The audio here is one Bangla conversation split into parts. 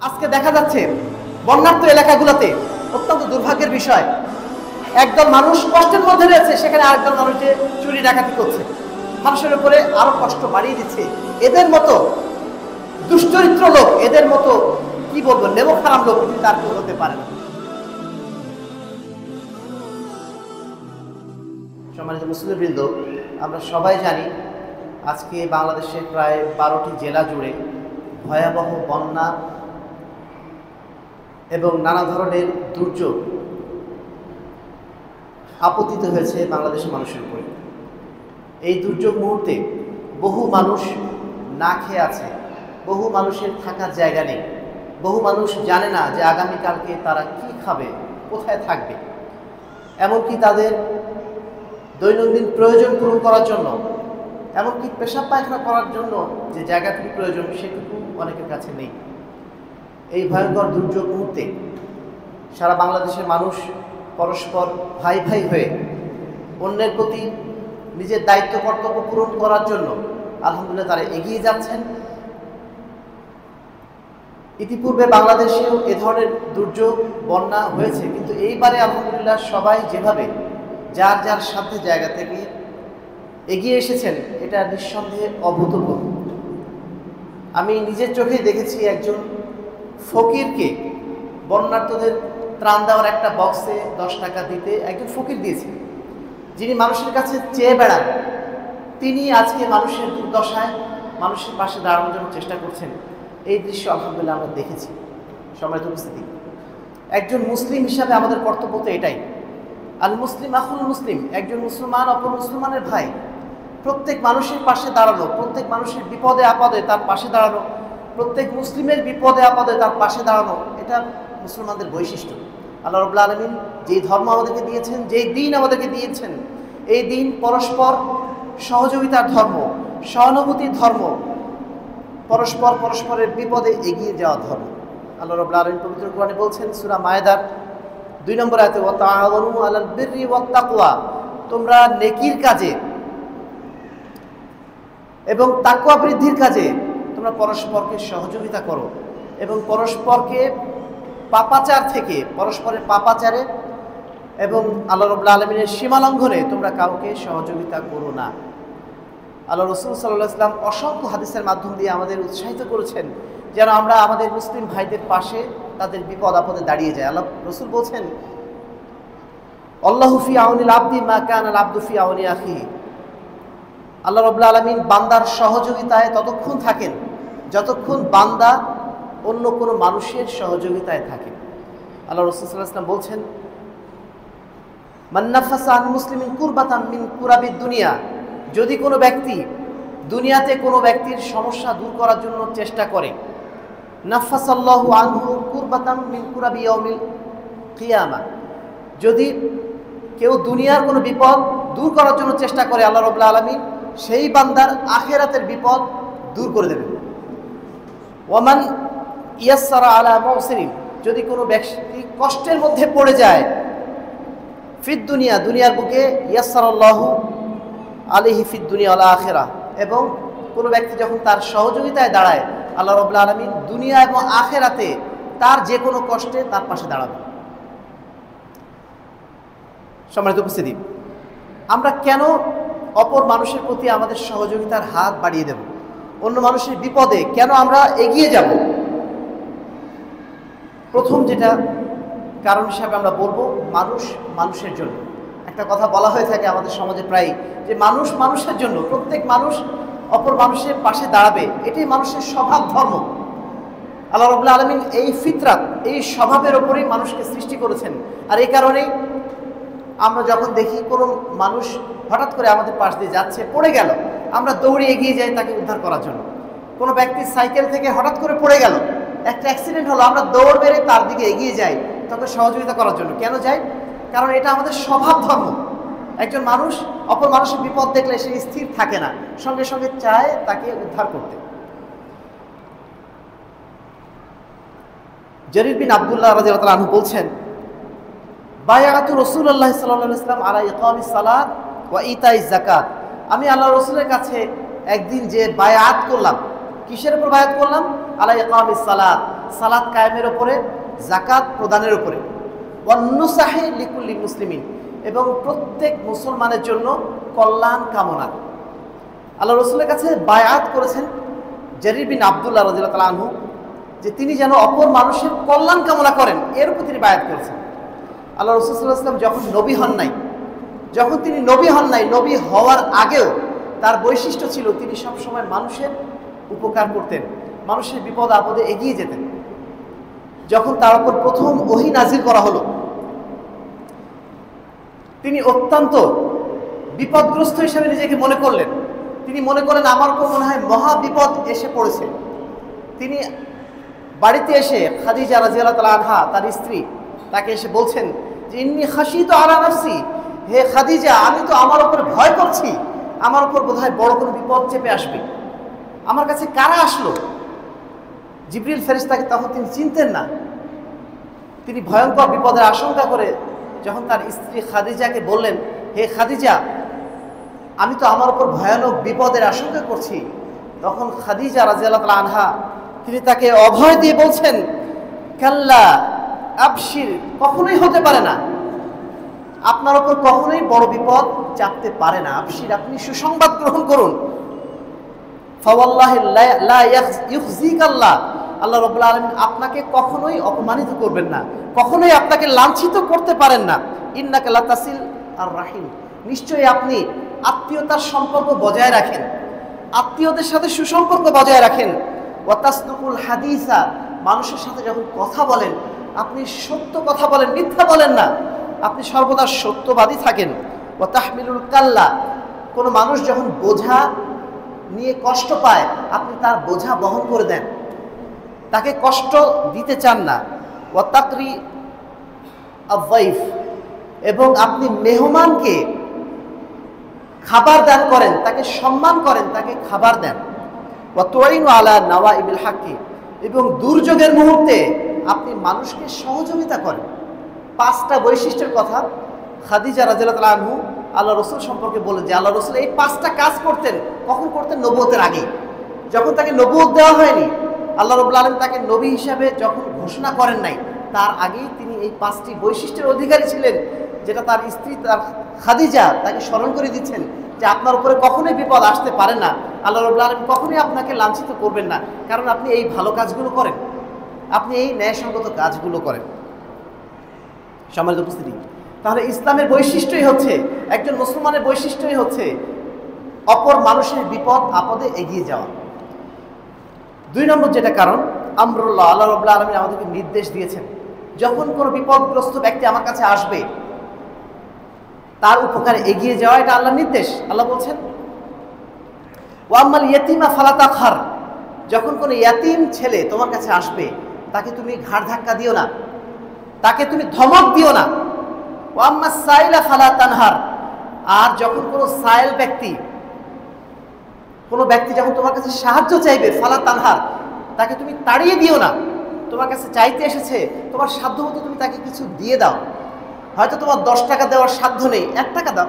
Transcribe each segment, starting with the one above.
আজকে দেখা যাচ্ছে বন্যার্ত এলাকাগুলোতে অত্যন্ত দুর্ভাগ্যের বিষয়, একদল মানুষ কষ্টের মধ্যে রয়েছে, সেখানে আরেকদল মানুষ যে চুরি ডাকাতি করছে, মানুষের উপরে আরো কষ্ট বাড়িয়ে দিচ্ছে। এদের মতো দুশ্চরিত্র লোক, এদের মতো কি বলবো, নেমো খারাপ লোক তার কেউ হতে পারে না। সম্মানিত মুসলিমবৃন্দ, আমরা সবাই জানি আজকে বাংলাদেশের প্রায় 12টি জেলা জুড়ে ভয়াবহ বন্যা এবং নানা ধরনের দুর্যোগ আপতিত হয়েছে বাংলাদেশের মানুষের উপরে। এই দুর্যোগ মুহূর্তে বহু মানুষ না খেয়ে আছে, বহু মানুষের থাকার জায়গা নেই, বহু মানুষ জানে না যে আগামীকালকে তারা কি খাবে, কোথায় থাকবে। এমনকি তাদের দৈনন্দিন প্রয়োজন পূরণ করার জন্য, এমনকি পেশাব পায়খানা করার জন্য যে জায়গাটুকু প্রয়োজন সেটুকু অনেকের কাছে নেই। এই ভয়ঙ্কর দুর্যোগ মুহূর্তে সারা বাংলাদেশের মানুষ পরস্পর ভাই ভাই হয়ে অন্যের প্রতি নিজের দায়িত্ব কর্তব্য পূরণ করার জন্য আলহামদুলিল্লাহ তারা এগিয়ে যাচ্ছেন। ইতিপূর্বে বাংলাদেশেও এ ধরনের দুর্যোগ বন্যা হয়েছে, কিন্তু এইবারে আলহামদুলিল্লাহ সবাই যেভাবে যার যার সাথে জায়গা থেকে এগিয়ে এসেছেন, এটা নিঃসন্দেহে অভূতপূর্ব। আমি নিজের চোখেই দেখেছি একজন ফকিরকে বন্যার্তদের ত্রাণ দেওয়ার একটা বক্সে 10 টাকা দিতে একজন ফকির দিয়েছে, যিনি মানুষের কাছে চেয়ে বেড়ান। তিনি আজকে মানুষের দুর্দশায় মানুষের পাশে দাঁড়ানোর জন্য চেষ্টা করছেন। এই দৃশ্য আলহামদুলিল্লাহ আমরা দেখেছি। সম্মানিত উপস্থিতি, একজন মুসলিম হিসাবে আমাদের কর্তব্য তো এটাই। আল মুসলিম আখুল মুসলিম, একজন মুসলমান অপর মুসলমানের ভাই। প্রত্যেক মানুষের পাশে দাঁড়ানো, প্রত্যেক মানুষের বিপদে আপদে তার পাশে দাঁড়ানো, প্রত্যেক মুসলিমের বিপদে আপদে তার পাশে দাঁড়ানো, এটা মুসলমানদের বৈশিষ্ট্য। আল্লাহ রাব্বুল আলামিন যেই ধর্ম আমাদেরকে দিয়েছেন, যেই দিন আমাদেরকে দিয়েছেন, এই দিন পরস্পর সহযোগিতার ধর্ম, সহানুভূতির ধর্ম, পরস্পরের বিপদে এগিয়ে যাওয়া ধর্ম। আল্লাহ রাব্বুল আলামিন পবিত্র কোরআনে বলছেন সূরা মায়েদার 2 নম্বর আয়াতে, ওয়া তাআওয়ানু আলাল বিররি ওয়াত তাকওয়া, তোমরা নেকির কাজে এবং তাকওয়া বৃদ্ধির কাজে তোমরা পরস্পরকে সহযোগিতা করো এবং পরস্পরকে পাপাচার থেকে, পরস্পরের পাপাচারে এবং আল্লাহ রাব্বুল আলামিনের সীমা লঙ্ঘনে তোমরা কাউকে সহযোগিতা করো না। আল্লাহ রাসূল সাল্লাল্লাহু আলাইহি ওয়াসাল্লাম অসংখ্য হাদিসের মাধ্যম দিয়ে আমাদের উৎসাহিত করেছেন যেন আমরা আমাদের মুসলিম ভাইদের পাশে তাদের বিপদ আপদে দাঁড়িয়ে যায়। আল্লাহ রাসূল বলছেন, আল্লাহু ফি আউনিল আবদি মা কানা আল আবদু ফি আউনি আখিহি, আল্লাহ রাব্বুল আলামিন বান্দার সহযোগিতায় ততক্ষণ থাকেন যতক্ষণ বান্দা অন্য কোনো মানুষের সহযোগিতায় থাকে। আল্লাহ রাসূল সাল্লাল্লাহু আলাইহি ওয়াসাল্লাম বলছেন, মান নাফাসা আন মুসলিমিন কুরবাতান মিন কুরাবিদ দুনিয়া, যদি কোনো ব্যক্তি দুনিয়াতে কোনো ব্যক্তির সমস্যা দূর করার জন্য চেষ্টা করে, নাফাসাল্লাহু আনহু কুরবাতান মিন কুরাবি ইয়াউমিল কিয়ামা, যদি কেউ দুনিয়ার কোনো বিপদ দূর করার জন্য চেষ্টা করে, আল্লাহ রাব্বুল আলামিন সেই বান্দার আখিরাতের বিপদ দূর করে দেবেন। ওয়ামান ইয়াসসারা আলা মুসিরিন, যদি কোনো ব্যক্তি কষ্টের মধ্যে পড়ে যায়, ফিদ দুনিয়া, দুনিয়ার বুকে, ইয়াসসারাল্লাহু আলাইহি ফিদ দুনিয়া ওয়াল আখিরা, এবং কোনো ব্যক্তি যখন তার সহযোগিতায় দাঁড়ায়, আল্লাহ রাব্বুল আলামিন দুনিয়া এবং আখিরাতে তার যে কোনো কষ্টে তার পাশে দাঁড়াবে। সম্মানিত উপস্থিতি, আমরা কেন অপর মানুষের প্রতি আমাদের সহযোগিতার হাত বাড়িয়ে দেব? অন্য মানুষের বিপদে কেন আমরা এগিয়ে যাব? প্রথম যেটা কারণ হিসাবে আমরা বলবো, মানুষ মানুষের জন্য। একটা কথা বলা হয়ে থাকে আমাদের সমাজে প্রায়, যে মানুষ মানুষের জন্য, প্রত্যেক মানুষ অপর মানুষের পাশে দাঁড়াবে, এটাই মানুষের স্বভাব ধর্ম। আল্লাহ রাব্বুল আলামিন এই ফিতরাত, এই স্বভাবের ওপরেই মানুষকে সৃষ্টি করেছেন। আর এই কারণেই আমরা যখন দেখি কোনো মানুষ হঠাৎ করে আমাদের পাশ দিয়ে যাচ্ছে, পড়ে গেল, আমরা দৌড়ে এগিয়ে যাই তাকে উদ্ধার করার জন্য। কোনো ব্যক্তি সাইকেল থেকে হঠাৎ করে পড়ে গেল, একটা অ্যাক্সিডেন্ট হলো, আমরা দৌড় মেরে তার দিকে এগিয়ে যাই তাকে সহযোগিতা করার জন্য। কেন যাই? কারণ এটা আমাদের স্বভাব ধর্ম। একজন মানুষ অপর মানুষের বিপদ দেখলে সে স্থির থাকে না, সঙ্গে সঙ্গে চায় তাকে উদ্ধার করতে। জারির বিন আব্দুল্লাহ রাদিয়াল্লাহু তাআলা আনহু বলছেন, বায়াআতু রাসূলুল্লাহ সাল্লাল্লাহু আলাইহি ওয়াসাল্লাম আলা ইকামিস সালাত ওয়া ইতাইজ যাকাত, আমি আল্লাহ রাসূলের কাছে একদিন যে বায়াত করলাম, কিসের উপর বায়াত করলাম? আলা ইকামিস সালাত, সালাত কায়েমের উপরে, যাকাত প্রদানের উপরে, ওয়ান্নুসাহি লিকুল্লি মুসলিমিন, এবং প্রত্যেক মুসলমানের জন্য কল্যাণ কামনা। আল্লাহ রসুলের কাছে বায়াত করেছেন জারির বিন আব্দুল্লাহ রাদিয়াল্লাহু তাআলা আনহু, যে তিনি যেন অপর মানুষের কল্যাণ কামনা করেন, এর উপর তিনি বায়াত করেছেন। আল্লাহ রসুল সাল্লাল্লাহু আলাইহি ওয়াসাল্লাম যখন নবী হন নাই, নবী হওয়ার আগেও তার বৈশিষ্ট্য ছিল তিনি সবসময় মানুষের উপকার করতেন, মানুষের বিপদ আপদে এগিয়ে যেতেন। যখন তার উপর প্রথম ওহী নাজিল করা হলো, তিনি অত্যন্ত বিপদগ্রস্ত হিসেবে নিজেকে মনে করলেন। তিনি মনে করেন আমার উপর মনে হয় মহা বিপদ এসে পড়েছে। তিনি বাড়িতে এসে খাদিজা রাদিয়াল্লাহু তাআলা আনহা, তার স্ত্রী, তাকে এসে বলছেন যে ইন্নী খাশিতু আলা নাফসি, হে খাদিজা, আমি তো আমার উপর ভয় করছি, আমার উপর বোধহয় বড় কোনো বিপদ চেপে আসবে। আমার কাছে কারা আসলো? জিবরিল ফেরেশতাকে তখন তিনি চিনতেন না। তিনি ভয়ঙ্কর বিপদের আশঙ্কা করে যখন তার স্ত্রী খাদিজাকে বললেন, হে খাদিজা, আমি তো আমার উপর ভয়ানক বিপদের আশঙ্কা করছি, তখন খাদিজা রাদিয়াল্লাহু তাআলা আনহা তিনি তাকে অভয় দিয়ে বলছেন, কাল্লা আবশির, কখনোই হতে পারে না, আপনার উপর কখনোই বড় বিপদ চাপতে পারে না। আবশির, আপনি সুসংবাদ গ্রহণ করুন। ফাওয়াল্লাহি লা ইউখজিকাল্লাহ, আল্লাহ রাব্বুল আলামিন আপনাকে কখনোই অপমানিত করবেন না, কখনোই আপনাকে লাঞ্ছিত করতে পারেন না। ইন্নাকা লাতাসিল আর রাহিম, নিশ্চয়ই আপনি আত্মীয়তার সম্পর্ক বজায় রাখেন, আত্মীয়দের সাথে সুসম্পর্ক বজায় রাখেন। ওয়া তাসদুকুল হাদিসা, মানুষের সাথে যখন কথা বলেন আপনি সত্য কথা বলেন, মিথ্যা বলেন না, আপনি সর্বদা সত্যবাদী থাকেন। ওয়া তাহমিলুল কাল্লা, কোনো মানুষ যখন বোঝা নিয়ে কষ্ট পায় আপনি তার বোঝা বহন করে দেন, তাকে কষ্ট দিতে চান না। ওয়া তাকরি আয-যায়ফ, এবং আপনি মেহমানকে খাবার দান করেন, তাকে সম্মান করেন, তাকে খাবার দেন। ওয়া তুইনু আলা নাওয়াইবিল হাক্কি, এবং দুর্যোগের মুহূর্তে আপনি মানুষকে সহযোগিতা করেন। 5টা বৈশিষ্ট্যের কথা খাদিজা রাদিয়াল্লাহু তাআলা আনহু আল্লাহ রসুল সম্পর্কে বলেন যে আল্লাহ রসুল এই 5টা কাজ করতেন। কখন করতেন? নবুয়তের আগে, যখন তাকে নবুয়ত দেওয়া হয়নি, আল্লাহ রাব্বুল আলামিন তাকে নবী হিসাবে যখন ঘোষণা করেন নাই, তার আগেই তিনি এই 5টি বৈশিষ্ট্যের অধিকারী ছিলেন, যেটা তার স্ত্রী তার খাদিজা তাকে স্মরণ করে দিচ্ছেন যে আপনার উপরে কখনোই বিপদ আসতে পারে না, আল্লাহ রাব্বুল আলামিন কখনোই আপনাকে লাঞ্ছিত করবেন না, কারণ আপনি এই ভালো কাজগুলো করেন, আপনি এই ন্যায়সঙ্গত কাজগুলো করেন। সম্মানিত উপস্থিতি, তাহলে ইসলামের বৈশিষ্ট্যই হচ্ছে, একজন মুসলমানের বৈশিষ্ট্যই হচ্ছে অপর মানুষের বিপদ আপদে এগিয়ে যাওয়া। 2 নম্বর যেটা কারণ, আমরুল্লাহ, আল্লাহ রাব্বুল আলামিন আমাদেরকে নির্দেশ দিয়েছেন যখন কোনো বিপদগ্রস্ত ব্যক্তি আমার কাছে আসবে তার উপকারে এগিয়ে যাওয়া, এটা আল্লাহর নির্দেশ। আল্লাহ বলছেন ওয়া আম্মাল ইয়াতীমা ফালা তাকহার, যখন কোনো ইয়াতীম ছেলে তোমার কাছে আসবে তাকে তুমি ঘাড় ধাক্কা দিও না, তাকে তুমি ধমক দিও না। ওয়া আম্মাস সাইলা ফালা তানহার, আর যখন কোনো সাইল ব্যক্তি, কোনো ব্যক্তি যখন তোমার কাছে সাহায্য চাইবে, ফালা তানহার, তাকে তুমি তাড়িয়ে দিও না। তোমার কাছে চাইতে এসেছে, তোমার সাধ্যমতো তুমি তাকে কিছু দিয়ে দাও। হয়তো তোমার 10 টাকা দেওয়ার সাধ্য নেই, 1 টাকা দাও,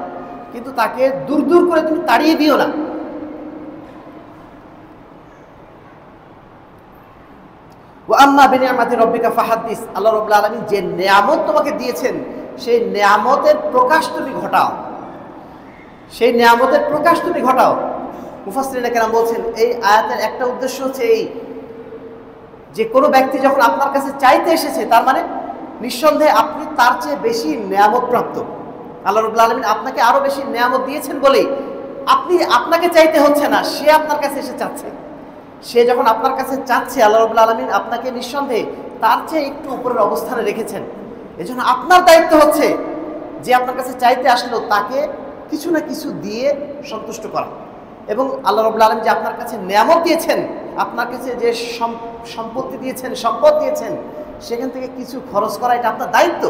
কিন্তু তাকে দূর দূর করে তুমি তাড়িয়ে দিও না। ওয়া আম্মা বিনিআমাতি রাব্বিকা ফাহাদ্দিস, আল্লাহ রাব্বুল আলামিন যে নিয়ামত তোমাকে দিয়েছেন সেই নিয়ামতের প্রকাশ তুমি ঘটাও, সেই নিয়ামতের প্রকাশ তুমি ঘটাও। মুফাসসিরিনে কেরাম বলছেন এই আয়াতের একটা উদ্দেশ্য হচ্ছে এই যে কোনো ব্যক্তি যখন আপনার কাছে চাইতে এসেছে, তার মানে নিঃসন্দেহে আপনি তার চেয়ে বেশি নিয়ামত প্রাপ্ত। আল্লাহ রাব্বুল আলামিন আপনাকে আরো বেশি নিয়ামত দিয়েছেন বলেই আপনাকে চাইতে হচ্ছে না, সে আপনার কাছে এসে চাচ্ছে। সে যখন আপনার কাছে চাচ্ছে, আল্লাহ রাব্বুল আলামিন আপনাকে নিঃসন্দেহে তার চেয়ে একটু উপরের অবস্থানে রেখেছেন। এজন্য আপনার দায়িত্ব হচ্ছে যে আপনার কাছে চাইতে আসলো তাকে কিছু না কিছু দিয়ে সন্তুষ্ট করা। এবং আল্লাহ রাব্বুল আলামিন যে আপনার কাছে নিয়ামত দিয়েছেন, আপনার কাছে যে সম্পত্তি দিয়েছেন, সম্পদ দিয়েছেন, সেখান থেকে কিছু খরচ করা, এটা আপনার দায়িত্ব।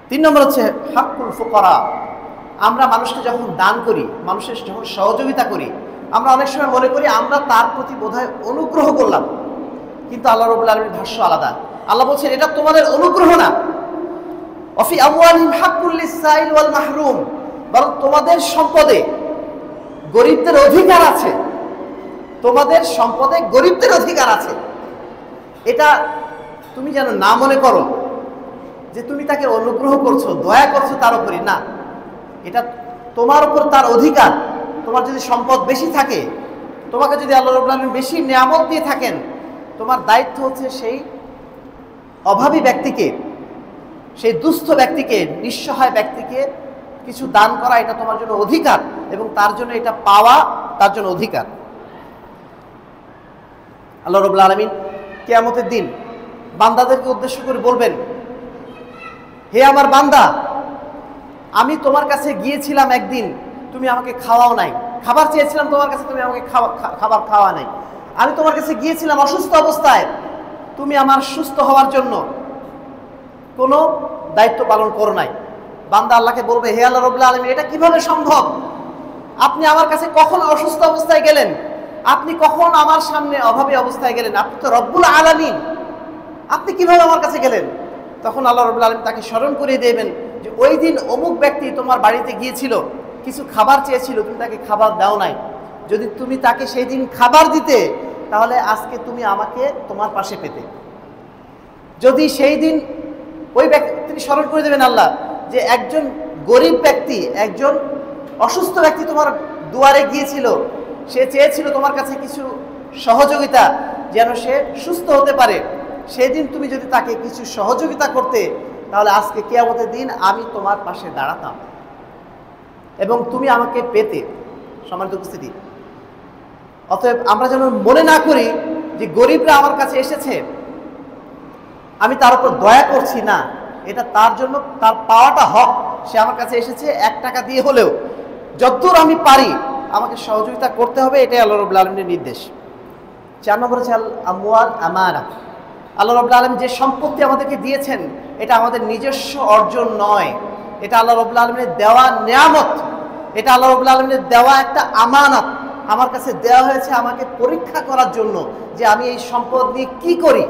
3 নম্বর হচ্ছে হাক্কুল ফুকারা, আমরা মানুষকে যখন দান করি, মানুষের যখন সহযোগিতা করি, আমরা অনেক সময় মনে করি আমরা তার প্রতি বোধহয় অনুগ্রহ করলাম, কিন্তু আল্লাহ রাব্বুল আলামিনের ভাষ্য আলাদা। আল্লাহ বলছেন এটা তোমাদের অনুগ্রহ না। ওয়াফি আমওয়ালিহিম হাক্কুল লিস-সাইল ওয়াল মাহরুম, বরং তোমাদের সম্পদে গরিবদের অধিকার আছে। তোমাদের সম্পদে গরিবদের অধিকার আছে। এটা তুমি যেন না মনে করো যে তুমি তাকে অনুগ্রহ করছো, দয়া করছো তার উপরে, না, এটা তোমার উপর তার অধিকার। তোমার যদি সম্পদ বেশি থাকে, তোমাকে যদি আল্লাহ রাব্বুল আলামিন বেশি নিয়ামত দিয়ে থাকেন, তোমার দায়িত্ব হচ্ছে সেই অভাবী ব্যক্তিকে, সেই দুস্থ ব্যক্তিকে, নিঃসহায় ব্যক্তিকে কিছু দান করা, এটা তোমার জন্য অধিকার, এবং তার জন্য এটা পাওয়া তার জন্য অধিকার। আল্লাহ রাব্বুল আলামিন কিয়ামতের দিন বান্দাদেরকে উদ্দেশ্য করে বলবেন, হে আমার বান্দা, আমি তোমার কাছে গিয়েছিলাম একদিন, তুমি আমাকে খাওয়াও নাই। খাবার চেয়েছিলাম তোমার কাছে, তুমি আমাকে খাবার খাওয়া নাই। আমি তোমার কাছে গিয়েছিলাম অসুস্থ অবস্থায়, তুমি আমার সুস্থ হওয়ার জন্য কোনো দায়িত্ব পালন করো নাই। বান্দা আল্লাহকে বলবে, হে আল্লাহ রাব্বুল আলামিন, এটা কিভাবে সম্ভব? আপনি আমার কাছে কখন অসুস্থ অবস্থায় গেলেন? আপনি কখন আমার সামনে অভাবী অবস্থায় গেলেন? আপনি তো রব্বুল আলামিন, আপনি কিভাবে আমার কাছে গেলেন? তখন আল্লাহ রাব্বুল আলামিন তাকে স্মরণ করিয়ে দেবেন যে ওই দিন অমুক ব্যক্তি তোমার বাড়িতে গিয়েছিল, কিছু খাবার চেয়েছিল, তুমি তাকে খাবার দাও নাই। যদি তুমি তাকে সেই দিন খাবার দিতে, তাহলে আজকে তুমি আমাকে তোমার পাশে পেতে। যদি সেই দিন ওই ব্যক্তি, তিনি স্মরণ করে দেবেন আল্লাহ যে একজন গরিব ব্যক্তি, একজন অসুস্থ ব্যক্তি তোমার দুয়ারে গিয়েছিল, সে চেয়েছিল তোমার কাছে কিছু সহযোগিতা যেন সে সুস্থ হতে পারে। সেদিন তুমি যদি তাকে কিছু সহযোগিতা করতে, তাহলে আজকে কিয়ামতের দিন আমি তোমার পাশে দাঁড়াতাম এবং তুমি আমাকে পেতে। সম্মানিত উপস্থিতি, অতএব আমরা যেন মনে না করি যে গরিবরা আমার কাছে এসেছে, আমি তার উপর দয়া করছি, না, এটা তার জন্য তার পাওয়াটা হক। সে আমার কাছে এসেছে 1 টাকা দিয়ে হলেও, যতদূর আমি পারি আমাকে সহযোগিতা করতে হবে, এটাই আল্লাহ রাব্বুল আলামিনের নির্দেশ। 4 নম্বর হচ্ছে আল আমওয়াল আমানা। আল্লাহ রাব্বুল আলামিন যে সম্পত্তি আমাদেরকে দিয়েছেন, এটা আমাদের নিজস্ব অর্জন নয়, এটা আল্লাহ রাব্বুল আলামিনের দেওয়া নিয়ামত, এটা আল্লাহ রাব্বুল আলামিনের দেওয়া একটা আমানত। আমার কাছে দেওয়া হয়েছে আমাকে পরীক্ষা করার জন্য যে আমি এই সম্পদ নিয়ে কি করি।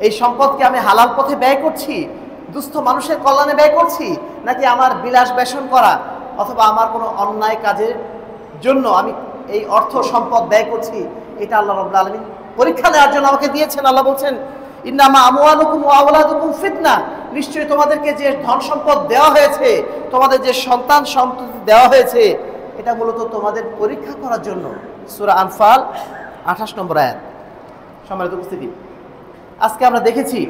এই সম্পদকে আমি হালাল পথে ব্যয় করছি, দুস্থ মানুষের কল্যাণে ব্যয় করছি, নাকি আমার বিলাস বেশন করা অথবা আমার কোনো অন্যায় কাজের জন্য আমি এই অর্থ সম্পদ ব্যয় করছি। এটা আল্লাহ রাব্বুল আলামিন পরীক্ষা নেওয়ার জন্য আমাকে দিয়েছেন। আল্লাহ বলছেন, ইন্নামা আমওয়ালুকুম ওয়া আওলাদুকুম ফিতনা, নিশ্চয়ই তোমাদেরকে যে ধন সম্পদ দেওয়া হয়েছে, তোমাদের যে সন্তান সন্ততি দেওয়া হয়েছে, এটা মূলত তোমাদের পরীক্ষা করার জন্য। সূরা আনফাল 28 নম্বর আয়াত। সম্মানিত উপস্থিতি, আজকে আমরা দেখেছি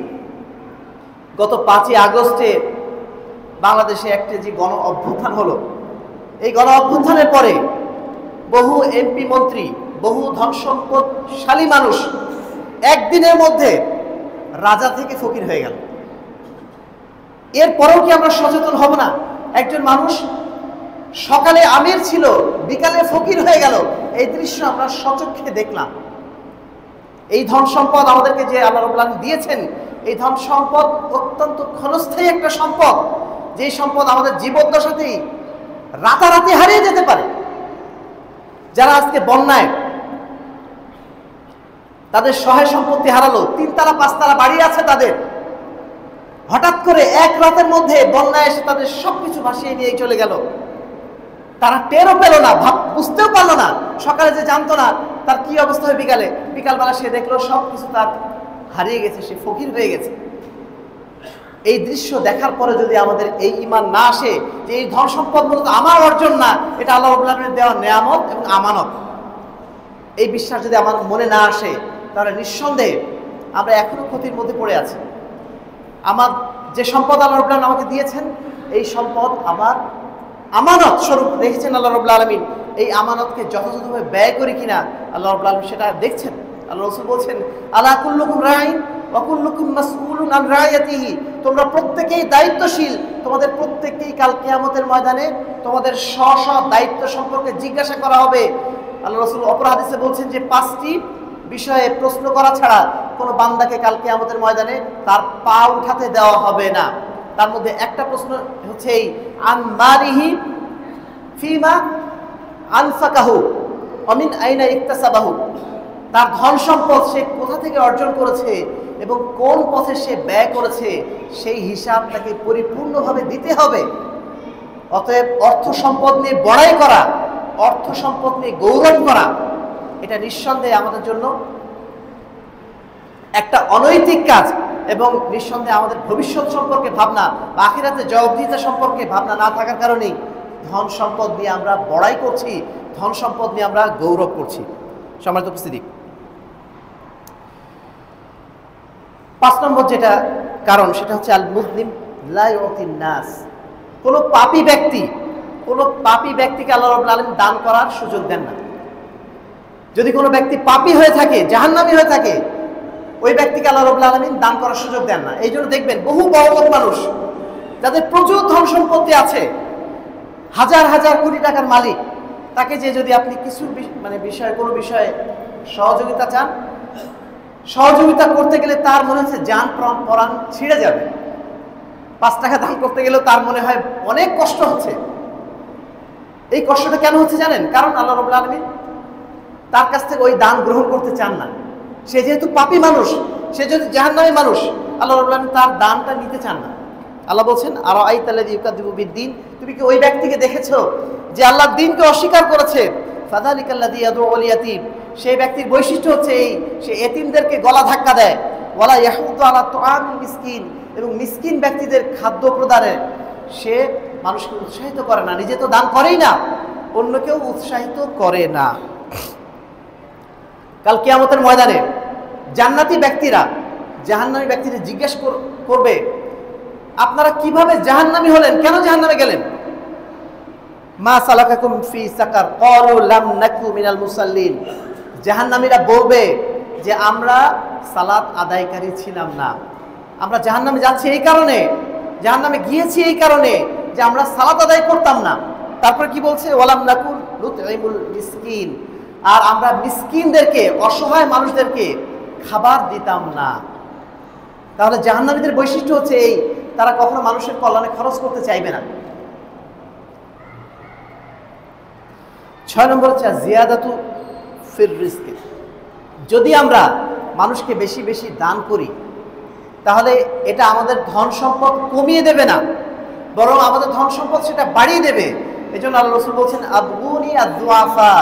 গত 5ই আগস্টে বাংলাদেশে একটি যে গণ অভ্যুত্থান হলো, এই গণ অভ্যুত্থানের পরে বহু এমপি মন্ত্রী, বহু ধন সম্পদশালী মানুষ একদিনের মধ্যে রাজা থেকে ফকির হয়ে গেল। এরপরেও কি আমরা সচেতন হব না? একজন মানুষ সকালে আমির ছিল, বিকালে ফকির হয়ে গেল। এই দৃশ্য আমরা সচক্ষে দেখলাম। এই ধন সম্পদ আমাদেরকে যে আল্লাহ রাব্বুল আলামিন দিয়েছেন, এই ধন সম্পদ অত্যন্ত ক্ষণস্থায়ী একটা সম্পদ, যে সম্পদ আমাদের জীবদ্দশাতেই রাতারাতি হারিয়ে যেতে পারে। যারা আজকে বন্যায় তাদের সহায় সম্পত্তি হারালো, 3 তালা 5 তালা বাড়ি আছে তাদের, হঠাৎ করে এক রাতের মধ্যে বন্যায় এসে তাদের সবকিছু ভাসিয়ে নিয়ে চলে গেল। তারা টেরও পেল না, বুঝতেও পারলো না। সকালে যে জানতো না তার কি অবস্থা হয়, বিকালবেলা সে দেখলো সবকিছু তার হারিয়ে গেছে, সে ফকির হয়ে গেছে। এই দৃশ্য দেখার পরে যদি আমাদের এই ঈমান না আসে যে এই ধন সম্পদ মূলত আমার অর্জন না, এটা আল্লাহ রাব্বুল আলামিনের দেওয়া নিয়ামত এবং আমানত, এই বিশ্বাস যদি আমার মনে না আসে, তাহলে নিঃসন্দেহে আমরা এখনো ক্ষতির মধ্যে পড়ে আছি। আমার যে সম্পদ আল্লাহ রাব্বুল আলামিন আমাকে দিয়েছেন, এই সম্পদ আমার আমানত স্বরূপ রেখেছেন আল্লাহ রাব্বুল আলামিন। এই আমানতকে যথাযথভাবে ব্যয় করি কিনা আল্লাহ রাব্বুল আলামিন সেটা দেখছেন। আল্লাহ রাসূল বলছেন, আলা কুল্লুকুম রাইন ওয়া কুল্লুকুম মাসউলুন আন রায়াতিহি, তোমরা প্রত্যেকেই দায়িত্বশীল, তোমাদের প্রত্যেককেই কাল কিয়ামতের ময়দানে তোমাদের স্ব স্ব দায়িত্ব সম্পর্কে জিজ্ঞাসা করা হবে। আল্লাহ রাসূল অপর হাদিসে বলছেন যে 5টি বিষয়ে প্রশ্ন করা ছাড়া কোনো বান্দাকে কাল কিয়ামতের ময়দানে তার পা উঠাতে দেওয়া হবে না। তার মধ্যে একটা প্রশ্ন হচ্ছে এই আন মালিহি ফিমা আনফাকাহু ওয়া মিন আইনা ইকতাসাবাহু, তার ধন সম্পদ সে কোথা থেকে অর্জন করেছে এবং কোন পথে সে ব্যয় করেছে, সেই হিসাব তাকে পরিপূর্ণভাবে দিতে হবে। অতএব অর্থ সম্পদ নিয়ে বড়াই করা, অর্থ সম্পদ নিয়ে গৌরব করা, এটা নিঃসন্দেহে আমাদের জন্য একটা অনৈতিক কাজ, এবং নিঃসন্দেহে আমাদের ভবিষ্যৎ সম্পর্কে ভাবনা বা আখিরাতে জবাবদিহিতা সম্পর্কে ভাবনা না থাকার কারণেই ধন সম্পদ নিয়ে আমরা বড়াই করছি, ধন সম্পদ নিয়ে আমরা গৌরব করছি। সম্মানিত উপস্থিতি, 5 নম্বর যেটা কারণ সেটা হচ্ছে আল মুসলিম লা ইউতিন নাস। কোনো পাপী ব্যক্তিকে আল্লাহ রাব্বুল আলামিন দান করার সুযোগ দেন না। যদি কোনো ব্যক্তি পাপী হয়ে থাকে, জাহান্নামী হয়ে থাকে, ওই ব্যক্তিকে আল্লাহ রাব্বুল আলামিন দান করার সুযোগ দেন না। এই জন্য দেখবেন বহু বড় মানুষ যাদের প্রচুর ধন সম্পত্তি আছে, হাজার হাজার কোটি টাকার মালিক, তাকে যে যদি আপনি কিছু কোনো বিষয়ে সহযোগিতা চান, সহযোগিতা করতে গেলে তার মনে হচ্ছে জান প্রাণ ছিঁড়ে যাবে। 5 টাকা দান করতে গেলেও তার মনে হয় অনেক কষ্ট হচ্ছে। এই কষ্টটা কেন হচ্ছে জানেন? কারণ আল্লাহ রাব্বুল আলামিন তার কাছ থেকে ওই দান গ্রহণ করতে চান না। সে যেহেতু পাপী মানুষ, সে যেহেতু জাহান্নামী মানুষ, আল্লাহ রাব্বুল আলামিন তার দানটা নিতে চান না। আল্লাহ বলছেন, আরাআইতাল্লাযী ইউকাযযিবু বিদ্দীন, তুমি কি ওই ব্যক্তিকে দেখেছো যে আল্লাহর দ্বীনকে অস্বীকার করেছে? ফাযালিকাল্লাযী ইয়াদউল ইয়াতীম, সেই ব্যক্তির বৈশিষ্ট্য হচ্ছে এই, সে এতিমদেরকে গলা ধাক্কা দেয়। ওয়ালা ইয়াহুদ্দু আলা তুআমিল মিসকিন, এবং মিসকিন ব্যক্তিদের খাদ্য প্রদানে সে মানুষকে উৎসাহিত করে না। নিজে তো দান করেই না, অন্যকেও উৎসাহিত করে না। কাল কিয়ামতের ময়দানে জান্নাতি ব্যক্তিরা জাহান্নামী ব্যক্তিদের জিজ্ঞেস করবে, আপনারা কিভাবে জাহান্নামী হলেন, কেন জাহান্নামে গেলেন? মা সালাকাকুম ফি সাকার, ক্বালু লাম নাকু মিনাল মুসাল্লিন। জাহান্নামীরা বলবে যে আমরা সালাত আদায়কারী ছিলাম না। আমরা জাহান্নামে যাচ্ছি এই কারণে, জাহান্নামে গিয়েছি এই কারণে যে আমরা সালাত আদায় করতাম না। তারপর কি বলছে? ওয়ালাম নাকুন নুতঈমুল মিসকিন, আর আমরা মিসকিনদেরকে, অসহায় মানুষদেরকে খাবার দিতাম না। তাহলে জাহান্নামীদের বৈশিষ্ট্য হচ্ছে এই, তারা কখনো মানুষের কল্যাণে খরচ করতে চাইবে না। 6 নম্বর হচ্ছে জিয়াদাতু ফির রিজকি। যদি আমরা মানুষকে বেশি বেশি দান করি, তাহলে এটা আমাদের ধন সম্পদ কমিয়ে দেবে না, বরং আমাদের ধন সম্পদ সেটা বাড়িয়ে দেবে। এই জন্য আল্লাহ রাসূল বলছেন, আদগুনি আদ-দুআফা,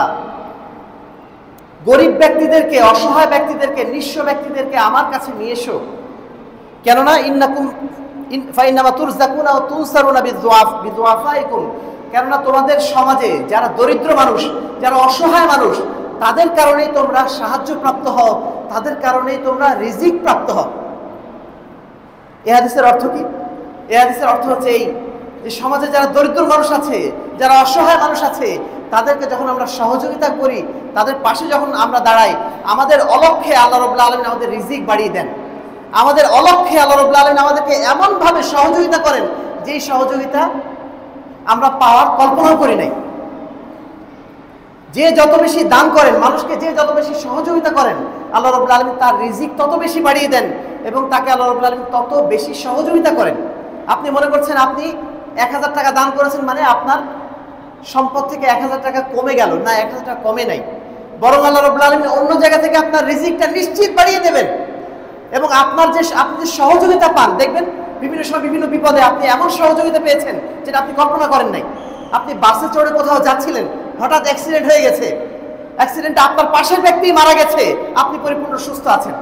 গরিব ব্যক্তিদেরকে, অসহায় ব্যক্তিদেরকে, নিঃস্ব ব্যক্তিদেরকে আমার কাছে নিয়ে এসো। কেননা ফাইন্নামা তুরযাকুনা ওয়া তুনসারুনা বিদুআফাইকুম, কেননা তোমাদের সমাজে যারা দরিদ্র মানুষ, যারা অসহায় মানুষ, তাদের কারণেই তোমরা সাহায্য প্রাপ্ত হও, তাদের কারণেই তোমরা রিজিক প্রাপ্ত হও। এই হাদিসের অর্থ কি? এই হাদিসের অর্থ হচ্ছে এই, যে সমাজে যারা দরিদ্র মানুষ আছে, যারা অসহায় মানুষ আছে, তাদেরকে যখন আমরা সহযোগিতা করি, তাদের পাশে যখন আমরা দাঁড়াই, আমাদের অলক্ষ্যে আল্লাহ রাব্বুল আলামিন আমাদের রিজিক বাড়িয়ে দেন। আমাদের অলক্ষ্যে আল্লাহ রাব্বুল আলামিন আমাদেরকে এমনভাবে সহযোগিতা করেন, যেই সহযোগিতা আমরা পাওয়ার কল্পনাও করি নাই। যে যত বেশি দান করেন, মানুষকে যে যত বেশি সহযোগিতা করেন, আল্লাহ রাব্বুল আলামিন তার রিজিক তত বেশি বাড়িয়ে দেন, এবং তাকে আল্লাহ রাব্বুল আলামিন তত বেশি সহযোগিতা করেন। আপনি মনে করছেন আপনি 1000 টাকা দান করেছেন মানে আপনার সম্পদ থেকে 1000 টাকা কমে গেল, না, 1000 টাকা কমে নাই, বরং আল্লাহ রাব্বুল আলামিন অন্য জায়গা থেকে আপনার রিজিকটা নিশ্চিত বাড়িয়ে দেবেন। এবং আপনি যে সহযোগিতা পান, দেখবেন বিভিন্ন সময় বিভিন্ন বিপদে আপনি এমন সহযোগিতা পেয়েছেন যেটা আপনি কল্পনা করেন নাই। আপনি বাসে চড়ে কোথাও যাচ্ছিলেন, হঠাৎ অ্যাক্সিডেন্ট হয়ে গেছে, অ্যাক্সিডেন্টে আপনার পাশের ব্যক্তি মারা গেছে, আপনি পরিপূর্ণ সুস্থ আছেন।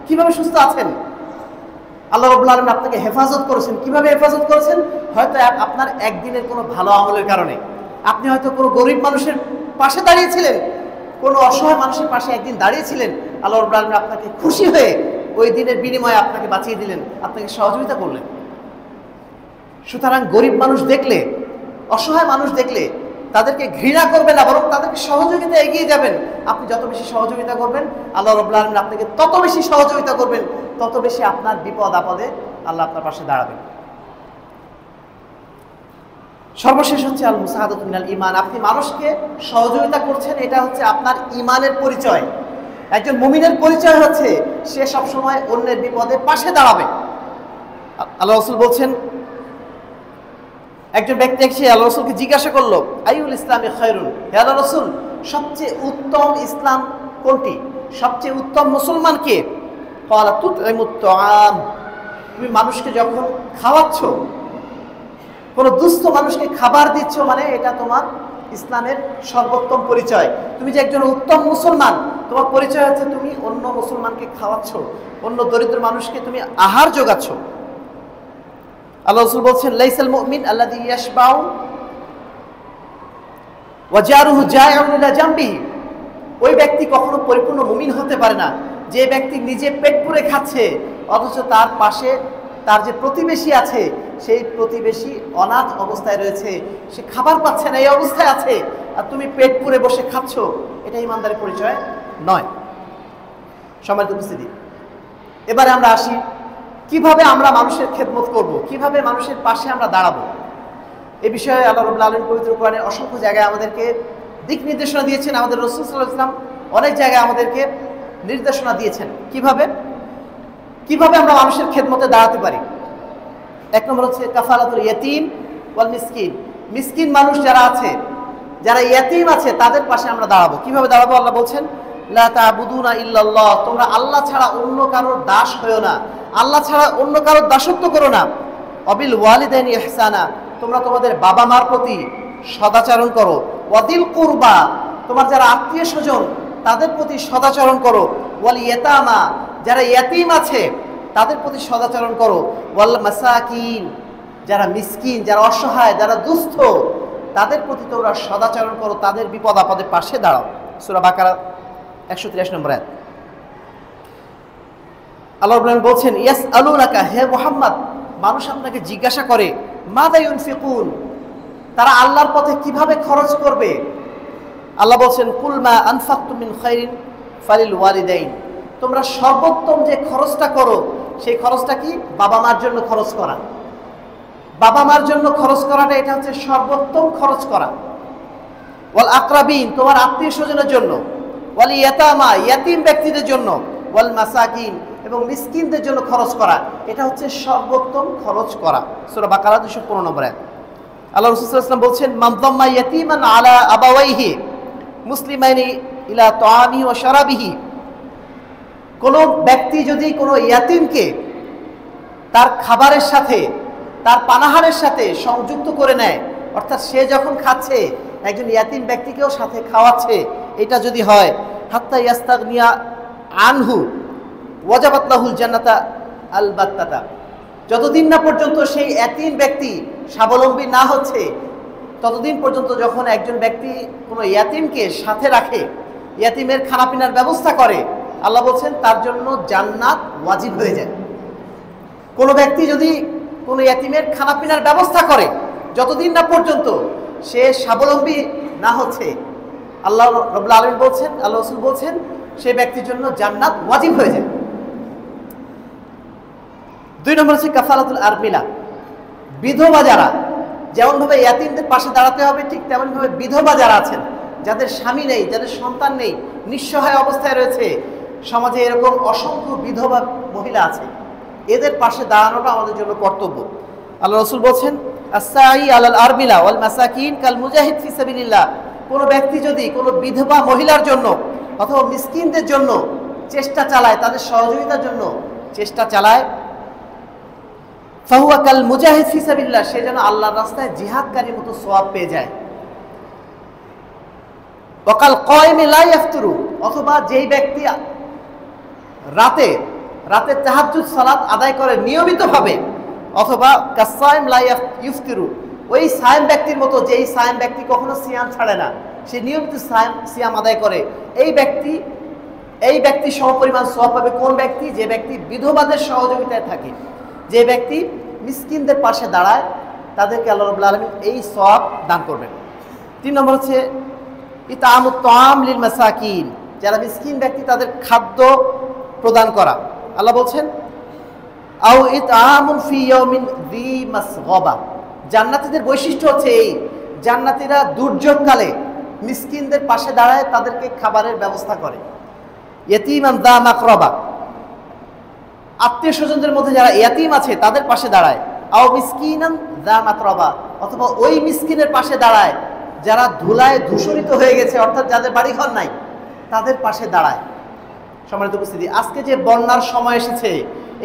কিভাবে সুস্থ আছেন? আল্লাহ রাব্বুল আলামিন আপনাকে হেফাজত করেছেন। কিভাবে হেফাজত করেছেন? হয়তো আপনার একদিনের কোনো ভালো আমলের কারণে। আপনি হয়তো কোনো গরিব মানুষের পাশে দাঁড়িয়েছিলেন, কোনো অসহায় মানুষের পাশে একদিন দাঁড়িয়েছিলেন, আল্লাহ রাব্বুল আলামিন আপনাকে খুশি হয়ে ওই দিনের বিনিময়ে আপনাকে বাঁচিয়ে দিলেন, আপনাকে সহযোগিতা করলেন। সুতরাং গরিব মানুষ দেখলে, অসহায় মানুষ দেখলে তাদেরকে ঘৃণা করবেন না, বরং তাদেরকে সহযোগিতা এগিয়ে যাবেন। আপনি যত বেশি সহযোগিতা করবেন, আল্লাহ রাব্বুল আলামিন আপনাকে তত বেশি সহযোগিতা করবেন, তত বেশি আপনার বিপদ আপদে আল্লাহ আপনার পাশে দাঁড়াবেন। সর্বশেষ হচ্ছে আল মুসাআদাতু মিনাল ঈমান। আপনি মানুষকে সহযোগিতা করছেন, এটা হচ্ছে আপনার ঈমানের পরিচয়। একজন মুমিনের পরিচয় হচ্ছে সে সবসময় অন্যের বিপদে পাশে দাঁড়াবে। আল্লাহ রাসূল বলছেন, একজন ব্যক্তি এসে আল্লাহ রাসূলকে জিজ্ঞাসা করলো, আইউল ইসলামি খায়রুন, হে আল্লাহ রাসূল, সবচেয়ে উত্তম ইসলাম কোনটি? সবচেয়ে উত্তম মুসলমান কে? ক্বালা তুতঈমুত তুআম, তুমি মানুষকে যখন খাওয়াচ্ছ, কোনো দুস্থ মানুষকে খাবার দিচ্ছ, মানে এটা তোমার ইসলামের সর্বোত্তম পরিচয়। তুমি যে একজন উত্তম মুসলমান, তোমার পরিচয় হচ্ছে তুমি অন্য মুসলমানকে খাওয়াচ্ছ, অন্য দরিদ্র মানুষকে তুমি আহার যোগাচ্ছ। আল্লাহ রাসূল বলছেন, লাইসাল মুমিন আল্লাযী ইয়াশবাউ ওয়া জারুহু জায়উন ইলা জামবিহি। ওই ব্যক্তি কখনো পরিপূর্ণ মুমিন হতে পারে না যে ব্যক্তি নিজে পেট পুরে খাচ্ছে, অথচ তার পাশে তার যে প্রতিবেশী আছে সেই প্রতিবেশী অনাথ অবস্থায় রয়েছে, সে খাবার পাচ্ছে না, এই অবস্থায় আছে, আর তুমি পেট পুরে বসে খাচ্ছ। এটা ইমানদারের পরিচয় নয়। সম্মানিত উপস্থিতি, এবারে আমরা আসি কিভাবে আমরা মানুষের খেদমত করব, কিভাবে মানুষের পাশে আমরা দাঁড়াবো। এই বিষয়ে আল্লাহ রাব্বুল আলামিন পবিত্র কোরআনে অসংখ্য জায়গায় আমাদেরকে দিক নির্দেশনা দিয়েছেন। আমাদের রাসূল সাল্লাল্লাহু আলাইহি ওয়াসাল্লাম অনেক জায়গায় আমাদেরকে নির্দেশনা দিয়েছেন কিভাবে আমরা মানুষের খেদমতে দাঁড়াতে পারি। এক নম্বর হচ্ছে কাফালাতুল ইয়াতীম ওয়াল মিসকিন। মিসকিন মানুষ যারা আছে, যারা ইয়াতীম আছে, তাদের পাশে আমরা দাঁড়াবো। কিভাবে দাঁড়াবো? আল্লাহ বলছেন, লা তা'বুদুনা ইল্লাল্লাহ, তোমরা আল্লাহ ছাড়া অন্য কারোর দাস হয়ো না, আল্লাহ ছাড়া অন্য কারোর দাসত্ব করো না। অবিল ওয়ালিদাইনি ইহসানা, তোমরা তোমাদের বাবা মার প্রতি সদাচরণ করো। ওয়াদিল কুরবা, তোমার যারা আত্মীয় স্বজন তাদের প্রতি সদাচরণ করো। ওয়াল ইয়াতামা, যারা ইয়াতীম আছে তাদের প্রতি সদাচরণ করো। ওয়াল মাসাকিন, যারা মিসকিন, যারা অসহায়, যারা দুস্থ, তাদের প্রতি তোমরা সদাচরণ করো, তাদের বিপদ আপদের পাশে দাঁড়াও। সূরা বাকারা 183 নম্বর আয়াত। আল্লাহ রাব্বুল আলামিন বলছেন, ইয়াসআলুনাকা, হে মুহাম্মদ, মানুষ আপনাকে জিজ্ঞাসা করে, মাযা ইউনফিকুন, তারা আল্লাহর পথে কিভাবে খরচ করবে। আল্লাহ বলছেন, কুল মা আনফাকতুম মিন খাইরিন ফালিল ওয়ালিদাইন, তোমরা সর্বোত্তম যে খরচটা করো সেই খরচটা কি? বাবা মার জন্য খরচ করা। বাবা মার জন্য খরচ করাটা এটা হচ্ছে সর্বোত্তম খরচ করা। ওয়াল আকরাবিন, তোমার আত্মীয় স্বজনের জন্য। ওয়াল ইয়াতামা, ইয়াতীম ব্যক্তিদের জন্য। ওয়াল মাসাকিন, এবং মিসকিনদের জন্য খরচ করা, এটা হচ্ছে সর্বোত্তম খরচ করা। সূরা বাকারা 215 নম্বর আয়াত। আল্লাহ রাসূল সাল্লাল্লাহু আলাইহি ওয়াসাল্লাম বলছেন, মান দাম্মা ইয়াতীমান আলা আবাওয়াইহি মুসলিমাইনি ইলা তাআমিহি ওয়া শারাবিহি, কোন ব্যক্তি যদি কোনো ইয়াতীমকে তার খাবারের সাথে, তার পানাহারের সাথে সংযুক্ত করে নেয়, অর্থাৎ সে যখন খাচ্ছে একজন ইয়াতীম ব্যক্তিকেও সাথে খাওয়াচ্ছে, এটা যদি হয়, হাত্তা ইয়াস্তাগনিয়া আনহু ওয়াজাবাত লাহুল জান্নাতা আলবাত্তাতা, যতদিন না পর্যন্ত সেই ইয়াতীম ব্যক্তি স্বাবলম্বী না হচ্ছে, ততদিন পর্যন্ত যখন একজন ব্যক্তি কোনো ইয়াতীমকে সাথে রাখে, ইয়াতীমের খানাপিনার ব্যবস্থা করে, আল্লাহ বলছেন তার জন্য জান্নাত ওয়াজিব হয়ে যায়। কোনো ব্যক্তি যদি কোনো ইয়াতীমের খানাপিনার ব্যবস্থা করে, যতদিন না পর্যন্ত সে স্বাবলম্বী না হচ্ছে, আল্লাহ রাব্বুল আলামিন বলছেন, আল্লাহ রাসূল বলছেন, সেই ব্যক্তির জন্য জান্নাত ওয়াজিব হয়ে যায়। 2 নম্বর হচ্ছে কাফালাতুল আরমিলা, বিধবা যারা, যেমনভাবে ইয়াতীমদের পাশে দাঁড়াতে হবে, ঠিক তেমনভাবে বিধবা যারা আছেন, যাদের স্বামী নেই, যাদের সন্তান নেই, নিঃসহায় অবস্থায় রয়েছে, সমাজে এরকম অসংখ্য বিধবা মহিলা আছে, এদের পাশে দাঁড়ানোটা আমাদের জন্য কর্তব্য। আল্লাহ রাসূল বলছেন, আস-সাঈ আলাল আরমিলা ওয়াল মাসাকিন কাল মুজাহিদ ফি সাবিলিল্লাহ, কোনো ব্যক্তি যদি কোনো বিধবা মহিলার জন্য অথবা মিসকিনদের জন্য চেষ্টা চালায়, তাদের সহযোগিতার জন্য চেষ্টা চালায়, ফাহুয়া কাল মুজাহিদ ফি সাবিলিল্লাহ, সে যেন আল্লাহর রাস্তায় জিহাদকারীর মতো সওয়াব পেয়ে যায়। ওয়াকাল কায়মি লা ইফতিরু, অথবা যেই ব্যক্তি রাতে তাহাজ্জুদ সালাত আদায় করে নিয়মিতভাবে, অথবা কাসাইম লা ইফতিরু, ওই সায়েম ব্যক্তির মতো, যেই সায়েম ব্যক্তি কখনো সিয়াম ছাড়ে না, সে নিয়মিত সিয়াম আদায় করে, এই ব্যক্তি সমপরিমাণ সওয়াব পাবে। কোন ব্যক্তি? যে ব্যক্তি বিধবাদের সহযোগিতায় থাকে, যে ব্যক্তি মিসকিনদের পাশে দাঁড়ায়, তাদেরকে আল্লাহ রাব্বুল আলামিন এই সওয়াব দান করবেন। 3 নম্বর হচ্ছে ইতামুত তাআম লিল মাসাকিন, যারা মিসকিন ব্যক্তি তাদের খাদ্য প্রদান করা। আল্লাহ বলছেন, আও ইতআমুন ফি ইয়াউমিন যী মাসগাবা, জান্নাতীদের বৈশিষ্ট্য হচ্ছে এই, জান্নাতীরা দুর্যোগকালে মিসকিনদের পাশে দাঁড়ায়, তাদেরকে খাবারের ব্যবস্থা করে। ইয়াতীমান যা মাকরাবা, আত্মীয় স্বজনদের মধ্যে যারা ইয়াতীম আছে তাদের পাশে দাঁড়ায়। আও মিসকিনান যা মাকরাবা, অথবা ওই মিসকিনের পাশে দাঁড়ায় যারা ধুলায় ধূসরিত হয়ে গেছে, অর্থাৎ যাদের বাড়িঘর নাই, তাদের পাশে দাঁড়ায়। সম্মানিত উপস্থিতি, আজকে যে বন্যার সময় এসেছে,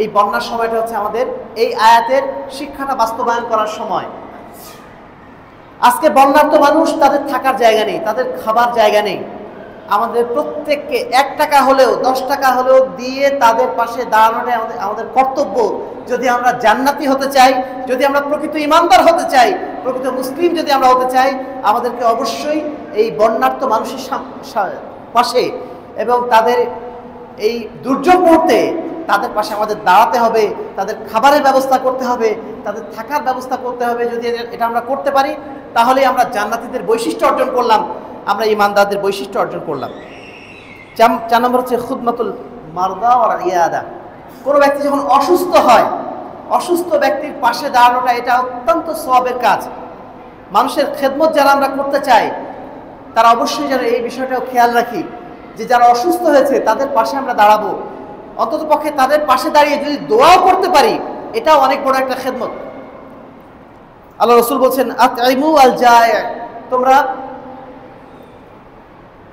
এই বন্যার সময়টা হচ্ছে আমাদের এই আয়াতের শিক্ষাটা বাস্তবায়ন করার সময়। আজকে বন্যার্ত মানুষ, তাদের থাকার জায়গা নেই, তাদের খাবার জায়গা নেই। আমাদের প্রত্যেককে 1 টাকা হলেও 10 টাকা হলেও দিয়ে তাদের পাশে দাঁড়ানোটাই আমাদের কর্তব্য। যদি আমরা জান্নাতি হতে চাই, যদি আমরা প্রকৃত ইমানদার হতে চাই, প্রকৃত মুসলিম যদি আমরা হতে চাই, আমাদেরকে অবশ্যই এই বন্যার্ত মানুষের পাশে এবং তাদের এই দুর্যোগ মুহূর্তে তাদের পাশে আমাদের দাঁড়াতে হবে, তাদের খাবারের ব্যবস্থা করতে হবে, তাদের থাকার ব্যবস্থা করতে হবে। যদি এটা আমরা করতে পারি, তাহলে আমরা জান্নাতীদের বৈশিষ্ট্য অর্জন করলাম, আমরা ইমানদারদের বৈশিষ্ট্য অর্জন করলাম। 4 নম্বর হচ্ছে খুদমাতুল মারদা ওয়াল ইয়াদা। কোনো ব্যক্তি যখন অসুস্থ হয়, অসুস্থ ব্যক্তির পাশে দাঁড়ানোটা এটা অত্যন্ত সওয়াবের কাজ। মানুষের খেদমত যারা আমরা করতে চাই, তারা অবশ্যই যেন এই বিষয়টাও খেয়াল রাখি যে যারা অসুস্থ হয়েছে তাদের পাশে আমরা দাঁড়াবো। অন্তত পক্ষে তাদের পাশে দাঁড়িয়ে যদি দোয়াও করতে পারি, এটাও অনেক বড় একটা খেদমত। আল্লাহ রাসূল বলছেন, আতইমু আল জায়,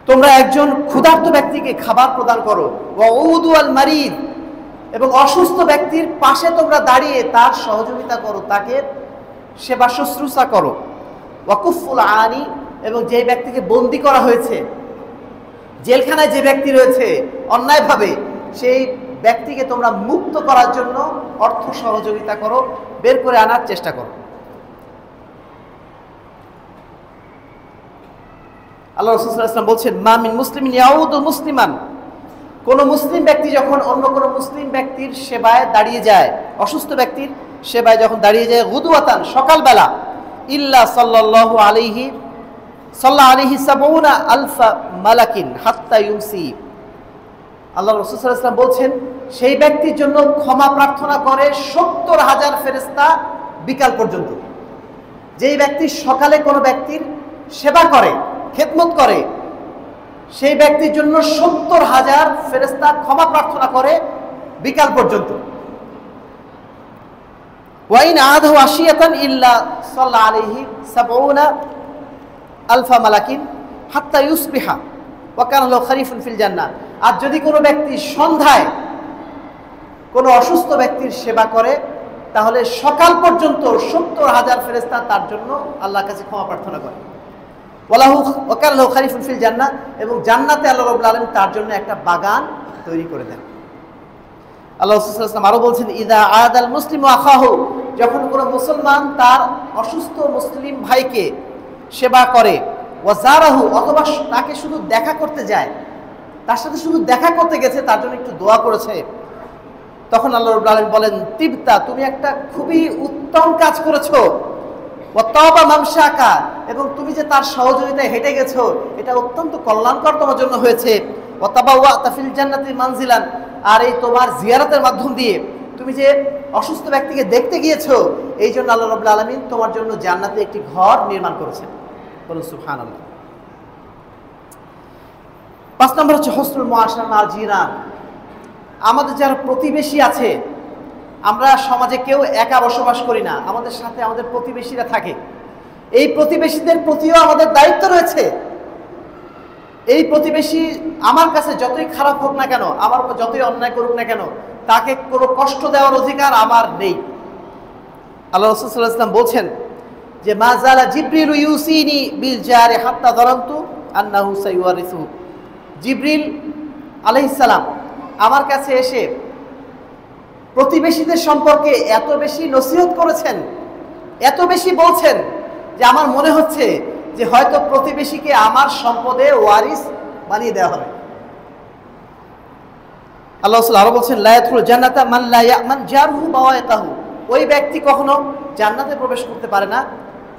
তোমরা একজন ক্ষুধার্ত ব্যক্তিকে খাবার প্রদান করো। ওয়াউদু আল মারিদ, এবং অসুস্থ ব্যক্তির পাশে তোমরা দাঁড়িয়ে তার সহযোগিতা করো, তাকে সেবা শুশ্রূষা করো। ওয়াকুফুল আনি, এবং যে ব্যক্তিকে বন্দী করা হয়েছে, জেলখানায় যে ব্যক্তি রয়েছে অন্যায়ভাবে, সেই ব্যক্তিকে তোমরা মুক্ত করার জন্য অর্থ সহযোগিতা করো, বের করে আনার চেষ্টা করো। আল্লাহ রাসূল সাল্লাল্লাহু আলাইহি ওয়াসাল্লাম বলছেন, মা মিন মুসলিমিন ইয়াউদু মুসলিমান, কোন মুসলিম ব্যক্তি যখন অন্য কোন মুসলিম ব্যক্তির সেবায় দাঁড়িয়ে যায়, অসুস্থ ব্যক্তির সেবায় যখন দাঁড়িয়ে যায়, গুদওয়াতান, সকালবেলা, ইল্লা সাল্লাল্লাহু আলাইহি সাবউনা আলফা মালাকিন হাত্তা ইউমসি। আল্লাহ রাসূল সাল্লাল্লাহু আলাইহি ওয়াসাল্লাম বলছেন, সেই ব্যক্তির জন্য ক্ষমা প্রার্থনা করে 70,000 ফেরেশতা বিকাল পর্যন্ত। যেই ব্যক্তি সকালে কোনো ব্যক্তির সেবা করে, খেদমত করে, সেই ব্যক্তির জন্য 70,000 ফেরেশতা ক্ষমা প্রার্থনা করে বিকাল পর্যন্ত। ওয়াইন আদাহু আশিয়াতান ইল্লা সাল্লা আলাইহি সাবউনা আলফা মালাকিন হাত্তা ইউসবিহা ওয়া কানা লাহু খারিফুন ফিল জান্নাহ। আর যদি কোনো ব্যক্তি সন্ধ্যায় কোনো অসুস্থ ব্যক্তির সেবা করে, তাহলে সকাল পর্যন্ত 70,000 ফেরেশতা তার জন্য আল্লাহর কাছে ক্ষমা প্রার্থনা করে। ওয়া কানা লাহু খারিফুন ফিল জান্নাহ, এবং জান্নাতে আল্লাহ রাব্বুল আলামিন তার জন্য একটা বাগান তৈরি করে দেন। আল্লাহ রাসূল সাল্লাল্লাহু আলাইহি ওয়াসাল্লাম আরো বলছেন, ইযা আদাল মুসলিমু আখাহু, যখন কোনো মুসলমান তার অসুস্থ মুসলিম ভাইকে সেবা করে, ওয়া যারাহু, অথবা তাকে শুধু দেখা করতে যায়, তার সাথে শুধু দেখা করতে গেছে, তার জন্য একটু দোয়া করেছে, তখন আল্লাহ রাব্বুল আলামিন বলেন, তিবতা, তুমি একটা খুবই উত্তম কাজ করেছো। ওয়া তাবা মামশাকা, এবং তুমি যে তার সহযোগিতায় হেঁটে গেছো, এটা অত্যন্ত কল্যাণকর তোমার জন্য হয়েছে। ওয়া তাবাওয়াতা ফিল জান্নাতি মানজিলান, আর এই তোমার জিয়ারতের মাধ্যম দিয়ে তুমি যে অসুস্থ ব্যক্তিকে দেখতে গিয়েছো, এই জন্য আল্লাহ রাব্বুল আলামিন তোমার জন্য জান্নাতে একটি ঘর নির্মাণ করেছেন। বলুন সুবহানাল্লাহ। 5 নম্বর হচ্ছে হুসনুল মুআশারা মাল জিরান। আমাদের যারা প্রতিবেশী আছে, আমরা সমাজে কেউ একা বসবাস করি না, আমাদের সাথে আমাদের প্রতিবেশীরা থাকে। এই প্রতিবেশীদের প্রতিও আমাদের দায়িত্ব রয়েছে। এই প্রতিবেশী আমার কাছে যতই খারাপ হোক না কেন, আমার উপর যতই অন্যায় করুক না কেন, তাকে কোনো কষ্ট দেওয়ার অধিকার আমার নেই। আল্লাহ রাসূল সাল্লাল্লাহু আলাইহি ওয়াসাল্লাম বলছেন যে, মা জালা জিবরিল ইউসিনি বিল জারি হাত্তা যালামতু আন্নাহু সাইওয়ারিসু। জিবরিল আলাইহিস সালাম আমার কাছে এসে প্রতিবেশীদের সম্পর্কে এত বেশি নসিহত করেছেন, এত বেশি বলছেন, যে আমার মনে হচ্ছে যে হয়তো প্রতিবেশীকে আমার সম্পদে ওয়ারিস বানিয়ে দেওয়া হবে। আল্লাহ রাসূল আরো বলছেন, লা ইয়াদখুলুল জান্নাতা মান লা ইয়ামান জারহু বাওয়াইকাহু। ওই ব্যক্তি কখনো জান্নাতে প্রবেশ করতে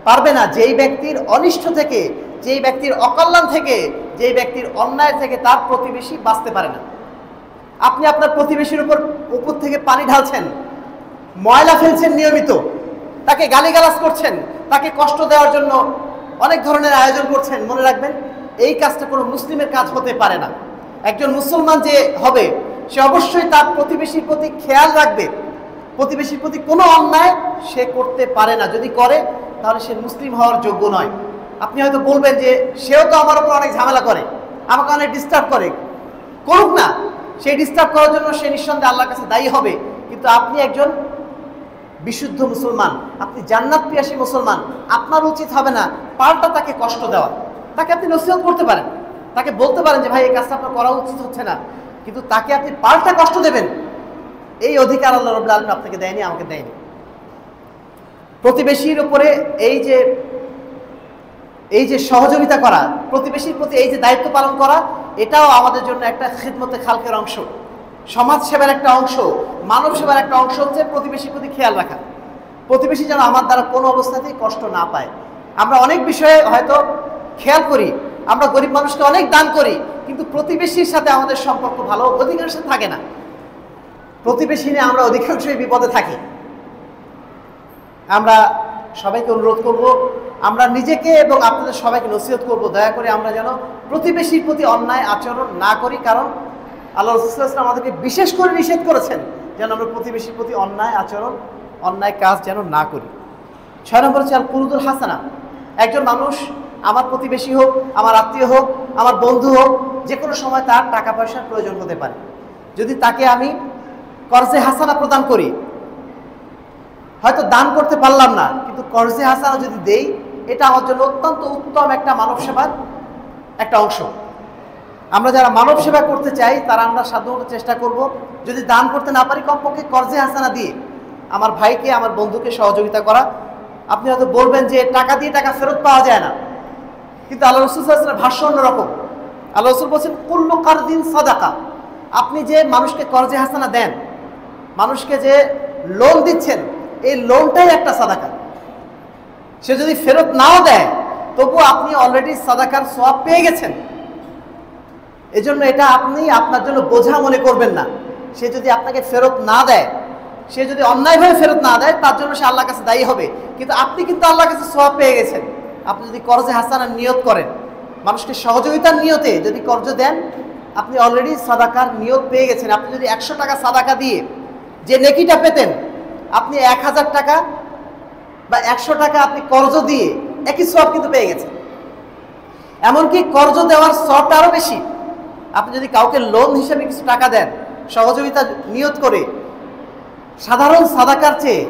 পারবে না যেই ব্যক্তির অনিষ্ট থেকে, যেই ব্যক্তির অকল্যাণ থেকে, যেই ব্যক্তির অন্যায় থেকে তার প্রতিবেশী বাঁচতে পারে না। আপনি আপনার প্রতিবেশীর উপর থেকে পানি ঢালছেন, ময়লা ফেলছেন নিয়মিত, তাকে গালিগালাজ করছেন, তাকে কষ্ট দেওয়ার জন্য অনেক ধরনের আয়োজন করছেন, মনে রাখবেন এই কাজটা কোনো মুসলিমের কাজ হতে পারে না। একজন মুসলমান যে হবে, সে অবশ্যই তার প্রতিবেশীর প্রতি খেয়াল রাখবে। প্রতিবেশীর প্রতি কোনো অন্যায় সে করতে পারে না, যদি করে তাহলে সে মুসলিম হওয়ার যোগ্য নয়। আপনি হয়তো বলবেন যে সেও তো আমার উপর অনেক ঝামেলা করে, আমাকে অনেক ডিস্টার্ব করে, করুক না, সেই ডিস্টার্ব করার জন্য সে নিঃসন্দেহে আল্লাহর কাছে দায়ী হবে। কিন্তু আপনি একজন বিশুদ্ধ মুসলমান, আপনি জান্নাত পিয়াসী মুসলমান, আপনার উচিত হবে না পাল্টা তাকে কষ্ট দেওয়া। তাকে আপনি নসিহত করতে পারেন, তাকে বলতে পারেন যে ভাই এই কাজটা আপনার করা উচিত হচ্ছে না, কিন্তু তাকে আপনি পাল্টা কষ্ট দেবেন, এই অধিকার আল্লাহ রাব্বুল আলামিন আপনাকে দেয়নি, আমাকে দেয়নি। প্রতিবেশীর উপরে এই যে সহযোগিতা করা, প্রতিবেশীর প্রতি এই যে দায়িত্ব পালন করা, এটাও আমাদের জন্য একটা খিদমতে খালকের অংশ, সমাজ সেবার একটা অংশ, মানব সেবার একটা অংশ হচ্ছে প্রতিবেশীর প্রতি খেয়াল রাখা। প্রতিবেশী যেন আমার দ্বারা কোনো অবস্থাতেই কষ্ট না পায়। আমরা অনেক বিষয়ে হয়তো খেয়াল করি, আমরা গরিব মানুষকে অনেক দান করি, কিন্তু প্রতিবেশীর সাথে আমাদের সম্পর্ক ভালো অধিকাংশ থাকে না। প্রতিবেশী নিয়ে আমরা অধিকাংশই বিপদে থাকি। আমরা সবাইকে অনুরোধ করব, আমরা নিজেকে এবং আপনাদের সবাইকে নসিহত করব, দয়া করে আমরা যেন প্রতিবেশীর প্রতি অন্যায় আচরণ না করি। কারণ আল্লাহ রাসূল সাল্লাল্লাহু আলাইহি ওয়াসাল্লাম আমাদেরকে বিশেষ করে নিষেধ করেছেন যেন আমরা প্রতিবেশীর প্রতি অন্যায় আচরণ, অন্যায় কাজ যেন না করি। 6 নম্বর হচ্ছে আল কুরুদুল হাসানা। একজন মানুষ, আমার প্রতিবেশী হোক, আমার আত্মীয় হোক, আমার বন্ধু হোক, যে কোনো সময় তার টাকা পয়সার প্রয়োজন হতে পারে। যদি তাকে আমি কর্জে হাসানা প্রদান করি, হয়তো দান করতে পারলাম না, কিন্তু কর্জে হাসানা যদি দেই, এটা আমার জন্য অত্যন্ত উত্তম একটা মানব সেবার একটা অংশ। আমরা যারা মানব সেবা করতে চাই তারা আমরা সাধারণত চেষ্টা করব, যদি দান করতে না পারি কমপক্ষে কর্জে হাসানা দিয়ে আমার ভাইকে, আমার বন্ধুকে সহযোগিতা করা। আপনি হয়তো বলবেন যে টাকা দিয়ে টাকা ফেরত পাওয়া যায় না, কিন্তু আল্লাহ রাসূল সাল্লাল্লাহু আলাইহি ওয়াসাল্লামের ভাষ্য অন্যরকম। আল্লাহ রাসূল বলছেন কুল্লু কারদিন সাদাকা। আপনি যে মানুষকে কর্জে হাসানা দেন, মানুষকে যে লোন দিচ্ছেন, এই লোনটাই একটা সাদাকা। সে যদি ফেরত নাও দেয় তবু আপনি অলরেডি সাদাকার সওয়াব পেয়ে গেছেন। এজন্য এটা আপনি আপনার জন্য বোঝা মনে করবেন না। সে যদি আপনাকে ফেরত না দেয়, সে যদি অন্যায়ভাবে ফেরত না দেয়, তার জন্য সে আল্লাহর কাছে দায়ী হবে, কিন্তু আপনি কিন্তু আল্লাহর কাছে সওয়াব পেয়ে গেছেন। আপনি যদি কর্জে হাসানার নিয়ত করেন, মানুষকে সহযোগিতার নিয়তে যদি কর্জ দেন, আপনি অলরেডি সাদাকার নিয়ত পেয়ে গেছেন। আপনি যদি 100 টাকা সাদাকা দিয়ে যে নেকিটা পেতেন, আপনি 1000 টাকা বা 100 টাকা আপনি কর্জ দিয়ে একই সওয়াব কিন্তু পেয়ে গেছেন। এমনকি কর্জ দেওয়ার সওয়াবটা আরও বেশি। আপনি যদি কাউকে লোন হিসেবে কিছু টাকা দেন, সহযোগিতা নিয়ত করে, সাধারণ সাদাকার চেয়ে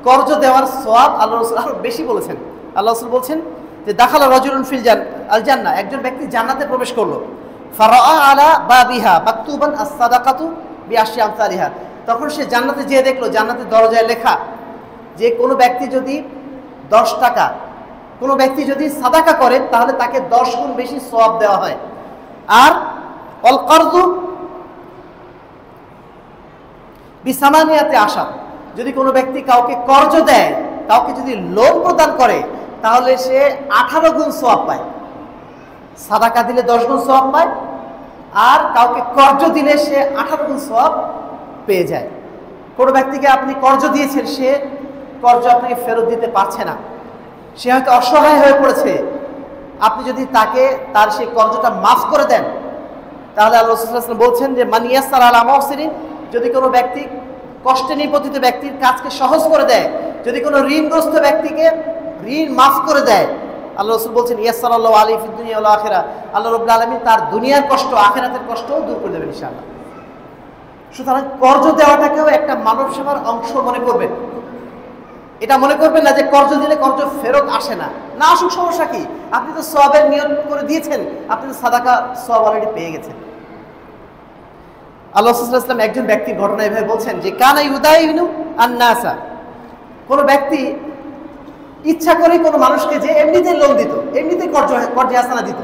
কর্জ দেওয়ার সওয়াব আল্লাহ রাসূল আরো বেশি বলেছেন। আল্লাহ রাসূল বলছেন যে দাখালা রাজুলুন ফিল আল জান্নাহ, একজন ব্যক্তি জান্নাতে প্রবেশ করলো। ফারাআ আলা বাবিহা মাকতুবান আস-সাদাকাতু বিআশরি আমসালিহা। তখন সে জান্নাতে যেয়ে দেখলো, জান্নাতের দরজায় লেখা যে কোনো ব্যক্তি যদি 10 টাকা কোনো ব্যক্তি যদি সাদাকা করে তাহলে তাকে 10 গুণ বেশি সওয়াব দেওয়া হয়। আর অল কারদু বিসামানিয়াতে আশা, যদি কোনো ব্যক্তি কাউকে কর্জ দেয়, কাউকে যদি লোন প্রদান করে, তাহলে সে 18 গুণ সওয়াব পায়। সাদাকা দিলে 10 গুণ সওয়াব পায়, আর কাউকে কর্জ দিলে সে 18 গুণ সওয়াব পেয়ে যায়। কোনো ব্যক্তিকে আপনি কর্জ দিয়েছেন, সে কর্জ আপনাকে ফেরত দিতে পারছে না, সে হয়তো অসহায় হয়ে পড়েছে, আপনি যদি তাকে তার সেই কর্জটা মাফ করে দেন, তাহলে আল্লাহ রাসূল সাল্লাল্লাহু আলাইহি ওয়াসাল্লাম বলছেন যে মান ইয়াসসারা আলা মুহসিনিন, যদি কোনো ব্যক্তি কষ্টে নিপতিত ব্যক্তির কাজকে সহজ করে দেয়, যদি কোনো ঋণগ্রস্ত ব্যক্তিকে ঋণ মাফ করে দেয়, আল্লাহ রাসূল বলছেন ইয়াসসারাল্লাহু আলাইহি ফিদ দুনিয়া ওয়াল আখিরা, আল্লাহ রাব্বুল আলামিন তার দুনিয়ার কষ্ট, আখিরাতের কষ্টও দূর করে দেবেন ইনশাআল্লাহ। সুতরাং কর্জ দেওয়াটাকেও একটা মানব সেবার অংশ মনে করবেন। এটা মনে করবেন না যে কর্জ দিলে কর্জ ফেরত আসে না, না আসুক সমস্যা কি, আপনি তো সওয়াবের নিয়ত করে দিয়েছেন, আপনি তো সাদাকা সওয়াব অলরেডি পেয়ে গেছেন। আল্লাহ রাসূল সাল্লাল্লাহু আলাইহি ওয়াসাল্লাম একজন ব্যক্তির ঘটনা এভাবে বলছেন যে কানা ইউদাইনু আন-নাসা, কোনো ব্যক্তি ইচ্ছা করে কোনো মানুষকে যে এমনিতেই লোন দিত, এমনিতেই কর্জে হাসানা দিত,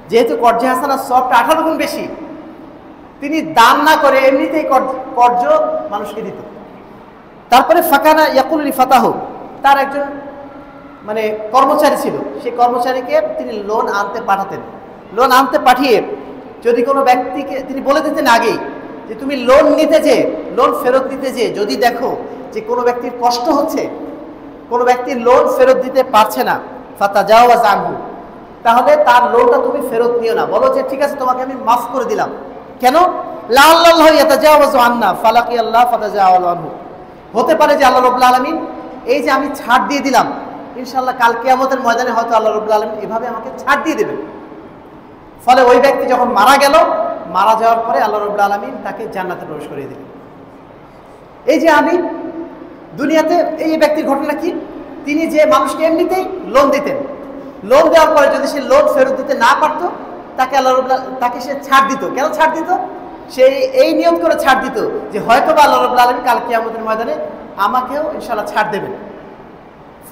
যেহেতু কর্জে হাসানার সওয়াবটা 18 গুণ বেশি, তিনি দান না করে এমনিতেই কর্জ মানুষকে দিত। তারপরে ফাকানা ইয়াকুল লিফাতাহু, তার একজন মানে কর্মচারী ছিল, সেই কর্মচারীকে তিনি লোন আনতে পাঠাতেন। লোন আনতে পাঠিয়ে যদি কোনো ব্যক্তিকে তিনি বলে দিতেন আগেই যে তুমি লোন নিতে যে, লোন ফেরত দিতে যে যদি দেখো যে কোনো ব্যক্তির কষ্ট হচ্ছে, কোনো ব্যক্তির লোন ফেরত দিতে পারছে না, ফাতাজাওয়াজ আনহু, তাহলে তার লোনটা তুমি ফেরত নিও না, বলো যে ঠিক আছে তোমাকে আমি মাফ করে দিলাম। কেন? লাআল্লাহু ইয়াতাজাওয়াজু আন্না ফালাকি আল্লাহ ফাতাজাওয়াজু আনহু, হতে পারে যে আল্লাহ রাব্বুল আলামিন এই যে আমি ছাড় দিয়ে দিলাম, ইনশাআল্লাহ কাল কিয়ামতের ময়দানে হয়তো আল্লাহ রাব্বুল আলামিন এভাবে আমাকে ছাড় দিয়ে দেবেন। ফলে ওই ব্যক্তি যখন মারা গেল, মারা যাওয়ার পরে আল্লাহ রাব্বুল আলামিন তাকে জান্নাতে প্রবেশ করিয়ে দিলেন। এই যে আমি দুনিয়াতে এই ব্যক্তির ঘটনা কি, তিনি যে মানুষকে এমনিতেই লোন দিতেন, লোন দেওয়ার পরে যদি সে লোন ফেরত দিতে না পারতো, তাকে সে ছাড় দিত। কেন ছাড় দিত? সে এই নিয়ত করে ছাড় দিত যে হয়তো বা আল্লাহ রাব্বুল আলামিন কাল কিয়ামতের ময়দানে আমাকেও ইনশাআল্লাহ ছাড় দেবেন।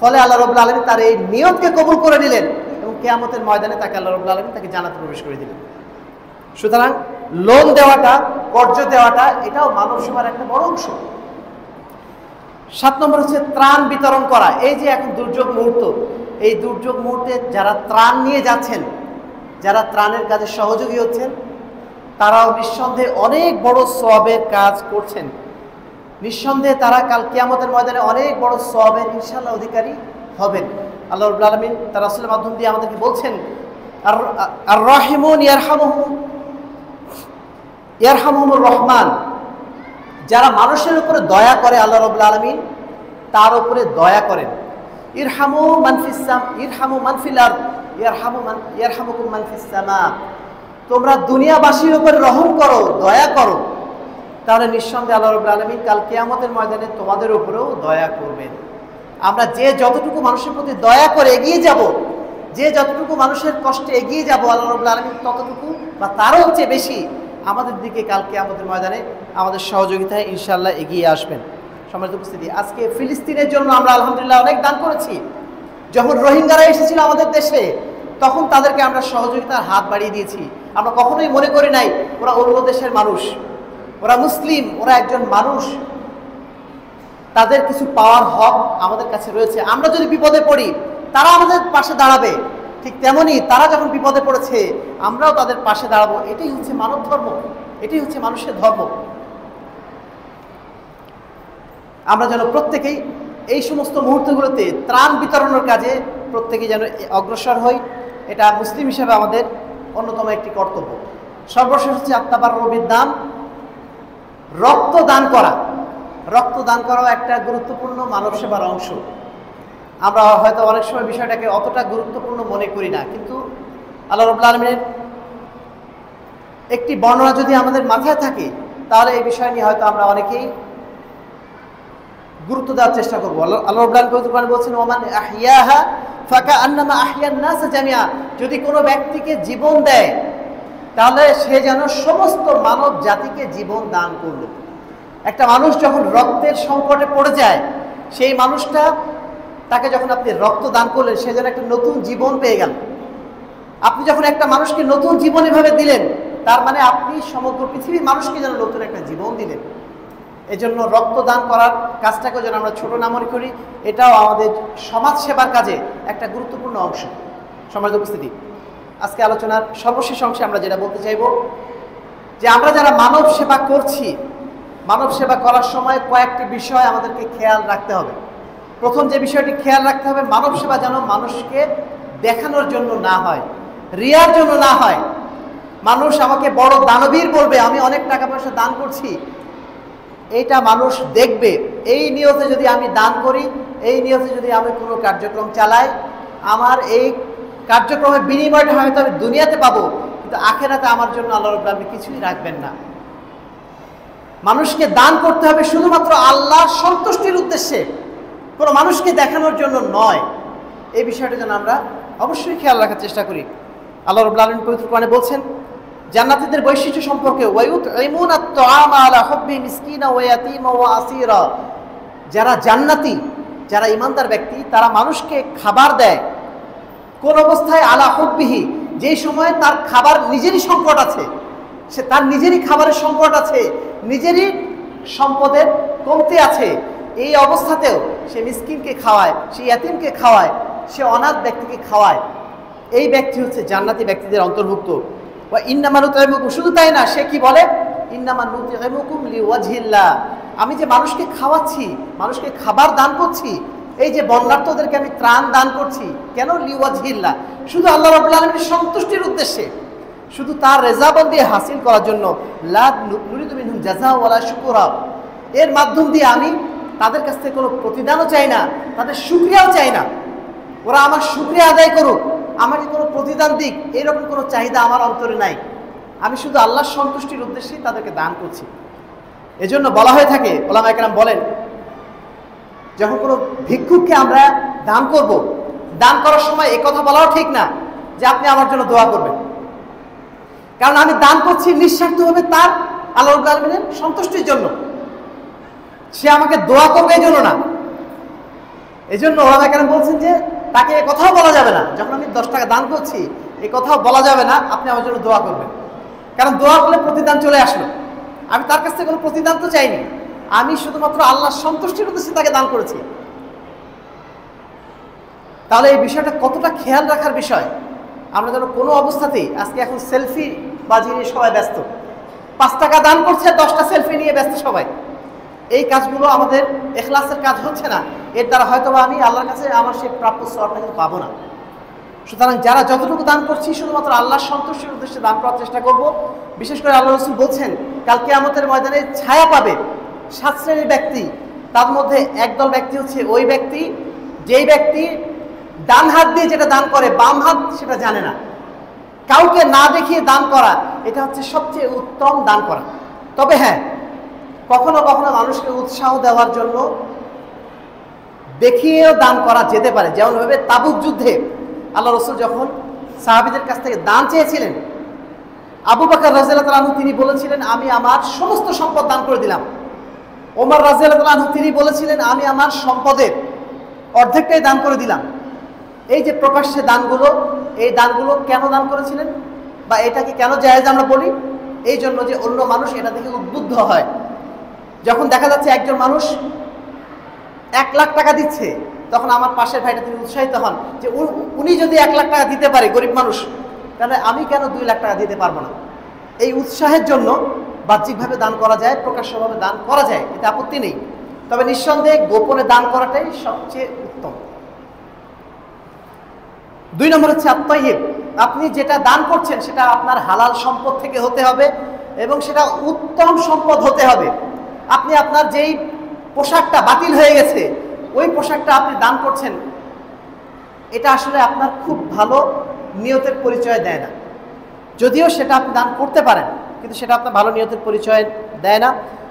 ফলে আল্লাহ রাব্বুল আলামিন তার এই নিয়তকে কবুল করে নিলেন এবং কিয়ামতের ময়দানে তাকে আল্লাহ রাব্বুল আলামিন তাকে জান্নাতে প্রবেশ করে দিলেন। সুতরাং লোন দেওয়াটা, কর্জ দেওয়াটা, এটাও মানব সেবার একটা বড় অংশ। 7 নম্বর হচ্ছে ত্রাণ বিতরণ করা। এই যে এখন দুর্যোগ মুহূর্ত, এই দুর্যোগ মুহূর্তে যারা ত্রাণ নিয়ে যাচ্ছেন, যারা ত্রাণের কাজে সহযোগী হচ্ছেন, তারাও নিঃসন্দেহে অনেক বড় সওয়াবের কাজ করছেন। নিঃসন্দেহে তারা কাল কিয়ামতের ময়দানে অনেক বড় সওয়াবের ইনশাআল্লাহ অধিকারী হবেন। আল্লাহ রাব্বুল আলামিন তার রাসূলের মাধ্যম দিয়ে আমাদেরকে বলছেন, আর রাহিমুন ইয়ারহামুহুর রহমান, যারা মানুষের উপরে দয়া করে আল্লাহ রাব্বুল আলামিন তার উপরে দয়া করেন। ইরহামু মান ফিল আরদ ইয়ারহামুকুম মান ফিস সামা, তোমরা দুনিয়াবাসীর উপরে রহম করো, দয়া করো, তাহলে নিঃসন্দেহে আল্লাহ রাব্বুল আলামিন কাল কিয়ামতের ময়দানে তোমাদের উপরেও দয়া করবেন। আমরা যে যতটুকু মানুষের প্রতি দয়া করে এগিয়ে যাব, যে যতটুকু মানুষের কষ্টে এগিয়ে যাব, আল্লাহ রাব্বুল আলামিন ততটুকু বা তারও চেয়ে বেশি আমাদের দিকে কাল কিয়ামতের ময়দানে আমাদের সহযোগিতায় ইনশাআল্লাহ এগিয়ে আসবেন। সম্মানিত উপস্থিতি, আজকে ফিলিস্তিনের জন্য আমরা আলহামদুলিল্লাহ অনেক দান করেছি। যখন রোহিঙ্গারা এসেছিল আমাদের দেশে, তখন তাদেরকে আমরা সহযোগিতার হাত বাড়িয়ে দিয়েছি। আমরা কখনোই মনে করি নাই ওরা অন্য দেশের মানুষ, ওরা মুসলিম, ওরা একজন মানুষ, তাদের কিছু পাওয়ার হক আমাদের কাছে রয়েছে। আমরা যদি বিপদে পড়ি তারা আমাদের পাশে দাঁড়াবে, ঠিক তেমনি তারা যখন বিপদে পড়েছে আমরাও তাদের পাশে দাঁড়াবো। এটাই হচ্ছে মানব ধর্ম, এটাই হচ্ছে মানুষের ধর্ম। আমরা যেন প্রত্যেকেই এই সমস্ত মুহূর্তগুলোতে ত্রাণ বিতরণের কাজে প্রত্যেকেই যেন অগ্রসর হই, এটা মুসলিম হিসেবে আমাদের অন্যতম একটি কর্তব্য। সর্বশেষ হচ্ছে আত্মাবারুবিদ দান, রক্ত দান করা। রক্ত দান করাও একটা গুরুত্বপূর্ণ মানব সেবার অংশ। আমরা হয়তো অনেক সময় বিষয়টাকে অতটা গুরুত্বপূর্ণ মনে করি না, কিন্তু আল্লাহ রাব্বুল আলামিনের একটি বর্ণনা যদি আমাদের মাথায় থাকে তাহলে এই বিষয় নিয়ে হয়তো আমরা অনেকেই গুরুত্ব দেওয়ার চেষ্টা করবো। আল্লাহ রাব্বুল আলামিন বলছেন, ওমান আহইয়াহা ফাকাআন্নামা আহইয়ান নাস জামিআ, যদি কোনো ব্যক্তিকে জীবন দেয় তাহলে সে যেন সমস্ত মানব জাতিকে জীবন দান করলো। একটা মানুষ যখন রক্তের সংকটে পড়ে যায়, সেই মানুষটা, তাকে যখন আপনি রক্ত দান করলেন, সে যেন একটা নতুন জীবন পেয়ে গেল। আপনি যখন একটা মানুষকে নতুন জীবন এভাবে দিলেন, তার মানে আপনি সমগ্র পৃথিবীর মানুষকে যেন নতুন একটা জীবন দিলেন। এজন্য রক্ত দান করার কাজটাকেও যেন আমরা ছোট না মনে করি, এটাও আমাদের সমাজ সেবার কাজে একটা গুরুত্বপূর্ণ অংশ। সম্মানিত উপস্থিতি, আজকে আলোচনার সর্বশেষ অংশে আমরা যেটা বলতে চাইব যে আমরা যারা মানব সেবা করছি, মানব সেবা করার সময় কয়েকটি বিষয় আমাদেরকে খেয়াল রাখতে হবে। প্রথম যে বিষয়টি খেয়াল রাখতে হবে, মানব সেবা যেন মানুষকে দেখানোর জন্য না হয়, রিয়ার জন্য না হয়। মানুষ আমাকে বড় দানবীর বলবে, আমি অনেক টাকা পয়সা দান করছি, এইটা মানুষ দেখবে। এই নিয়তে যদি আমি দান করি, এই নিয়তে যদি আমি কোনো কার্যক্রম চালাই, আমার এই কার্যক্রমের বিনিময়টা হয়তো আমি দুনিয়াতে পাবো, কিন্তু আখেরাতে আমার জন্য আল্লাহ রাব্বুল আলামিন কিছুই রাখবেন না। মানুষকে দান করতে হবে শুধুমাত্র আল্লাহর সন্তুষ্টির উদ্দেশ্যে, কোনো মানুষকে দেখানোর জন্য নয়। এই বিষয়টা যেন আমরা অবশ্যই খেয়াল রাখার চেষ্টা করি। আল্লাহ রাব্বুল আলামিন পবিত্র কোরআনে বলছেন জান্নাতীদের বৈশিষ্ট্য সম্পর্কে, ওয়ায়ুতঈমুনা আত-তাআমা আলা হুব্বি মিসকিনা ওয়া ইয়াতীমা ওয়া আসীরা, যারা জান্নাতি, যারা ঈমানদার ব্যক্তি, তারা মানুষকে খাবার দেয় কোন অবস্থায়? আলা হুব্বিহি, যেই সময় তার খাবার নিজেরই সংকট আছে, সে তার নিজেরই খাবারের সংকট আছে, নিজেরই সম্পদের কমতি আছে, এই অবস্থাতেও সে মিসকিনকে খাওয়ায়, সে ইয়াতীমকে খাওয়ায়, সে অনাথ ব্যক্তিকে খাওয়ায়। এই ব্যক্তি হচ্ছে জান্নাতি ব্যক্তিদের অন্তর্ভুক্ত। ওয়া ইন্নামা নুতঈমুকুম, শুধু তাই না, সে কি বলে? ইন্নামা নুতঈমুকুম লিওয়াজহিল্লাহ, আমি যে মানুষকে খাওয়াচ্ছি, মানুষকে খাবার দান করছি, এই যে বন্যার্তদেরকে আমি ত্রাণ দান করছি, কেন? লিওয়াজহিল্লাহ, শুধু আল্লাহ রাব্বুল আলামিনের সন্তুষ্টির উদ্দেশ্যে, শুধু তার রেজাবন্দি হাসিল করার জন্য। লা নুরিদু মিনহুম জাযাআ ওয়ালা শুকুরা, এর মাধ্যম দিয়ে আমি তাদের কাছ থেকে কোনো প্রতিদানও চাই না, তাদের শুকরিয়াও চাই না। ওরা আমার শুকরিয়া আদায় করুক, আমাকে কোনো প্রতিদান দিক, এরকম কোনো চাহিদা আমার অন্তরে নাই। আমি শুধু আল্লাহর সন্তুষ্টির উদ্দেশ্যেই তাদেরকে দান করছি। এজন্য বলা হয়ে থাকে, উলামায়ে কেরাম বলেন যখন কোনো ভিক্ষুককে আমরা দান করব, দান করার সময় এই কথা বলাও ঠিক না যে আপনি আমার জন্য দোয়া করবেন, কারণ আমি দান করছি নিঃস্বার্থভাবে তার আল্লাহ রাব্বুল আলামিনের সন্তুষ্টির জন্য। সে আমাকে দোয়া করবে এই জন্য না। এই জন্য ওলামায়ে কেরাম বলছেন যে তাকে এ কথাও বলা যাবে না, যখন আমি 10 টাকা দান করছি এই কথাও বলা যাবে না আপনি আমার জন্য দোয়া করবেন, কারণ দোয়া করলে প্রতিদান চলে আসলো। আমি তার কাছ থেকে কোনো প্রতিদান তো চাইনি, আমি শুধুমাত্র আল্লাহর সন্তুষ্টির উদ্দেশ্যে তাকে দান করেছি। তাহলে এই বিষয়টা কতটা খেয়াল রাখার বিষয়। আমরা যেন কোনো অবস্থাতেই, আজকে এখন সেলফি বাজি নিয়ে সবাই ব্যস্ত, 5 টাকা দান করছে 10টা সেলফি নিয়ে ব্যস্ত সবাই। এই কাজগুলো আমাদের ইখলাসের কাজ হচ্ছে না, এর দ্বারা হয়তো আমি আল্লাহর কাছে আমার সেই প্রাপ্য সওয়াবটা কিন্তু পাবো না। সুতরাং যারা যতটুকু দান করছি শুধুমাত্র আল্লাহর সন্তুষ্টির উদ্দেশ্যে দান করার চেষ্টা করব। বিশেষ করে আল্লাহ রাসূল বলছেন কাল কিয়ামতের ময়দানে ছায়া পাবে 7 শ্রেণীর ব্যক্তি। তার মধ্যে একদল ব্যক্তি হচ্ছে ওই ব্যক্তি যেই ব্যক্তি ডান হাত দিয়ে যেটা দান করে বাম হাত সেটা জানে না। কাউকে না দেখিয়ে দান করা, এটা হচ্ছে সবচেয়ে উত্তম দান করা। তবে হ্যাঁ, কখনো কখনো মানুষকে উৎসাহ দেওয়ার জন্য দেখিয়েও দান করা যেতে পারে। যেমনভাবে তাবুক যুদ্ধে আল্লাহ রাসূল যখন সাহাবীদের কাছ থেকে দান চেয়েছিলেন, আবু বকর রাদিয়াল্লাহু আনহু তিনি বলেছিলেন আমি আমার সমস্ত সম্পদ দান করে দিলাম। ওমর রাদিয়াল্লাহু আনহু তিনি বলেছিলেন আমি আমার সম্পদের অর্ধেকটাই দান করে দিলাম। এই যে প্রকাশ্যে দানগুলো, এই দানগুলো কেন দান করেছিলেন বা এটাকে কেন জায়েজ আমরা বলি? এই জন্য যে অন্য মানুষ এটা থেকে উদ্বুদ্ধ হয়। যখন দেখা যাচ্ছে একজন মানুষ 1 লাখ টাকা দিচ্ছে, তখন আমার পাশের ভাইটা তিনি উৎসাহিত হন যে উনি যদি 1 লাখ টাকা দিতে পারে, গরিব মানুষ, তাহলে আমি কেন 2 লাখ টাকা দিতে পারবো না? এই উৎসাহের জন্য বাহ্যিকভাবে দান করা যায়, প্রকাশ্যভাবে দান করা যায়, এতে আপত্তি নেই। তবে নিঃসন্দেহে গোপনে দান করাটাই সবচেয়ে উত্তম। 2 নম্বর হচ্ছে আত-তাইয়্যিব। আপনি যেটা দান করছেন সেটা আপনার হালাল সম্পদ থেকে হতে হবে এবং সেটা উত্তম সম্পদ হতে হবে। আপনি আপনার যেই পোশাকটা বাতিল হয়ে গেছে, ওই পোশাকটা আপনি দান করছেন, এটা আসলে আপনার খুব ভালো নিয়তের পরিচয় দেয় না। যদিও সেটা আপনি দান করতে পারেন, কিন্তু সেটা আপনার ভালো নিয়তের পরিচয় দেয় না।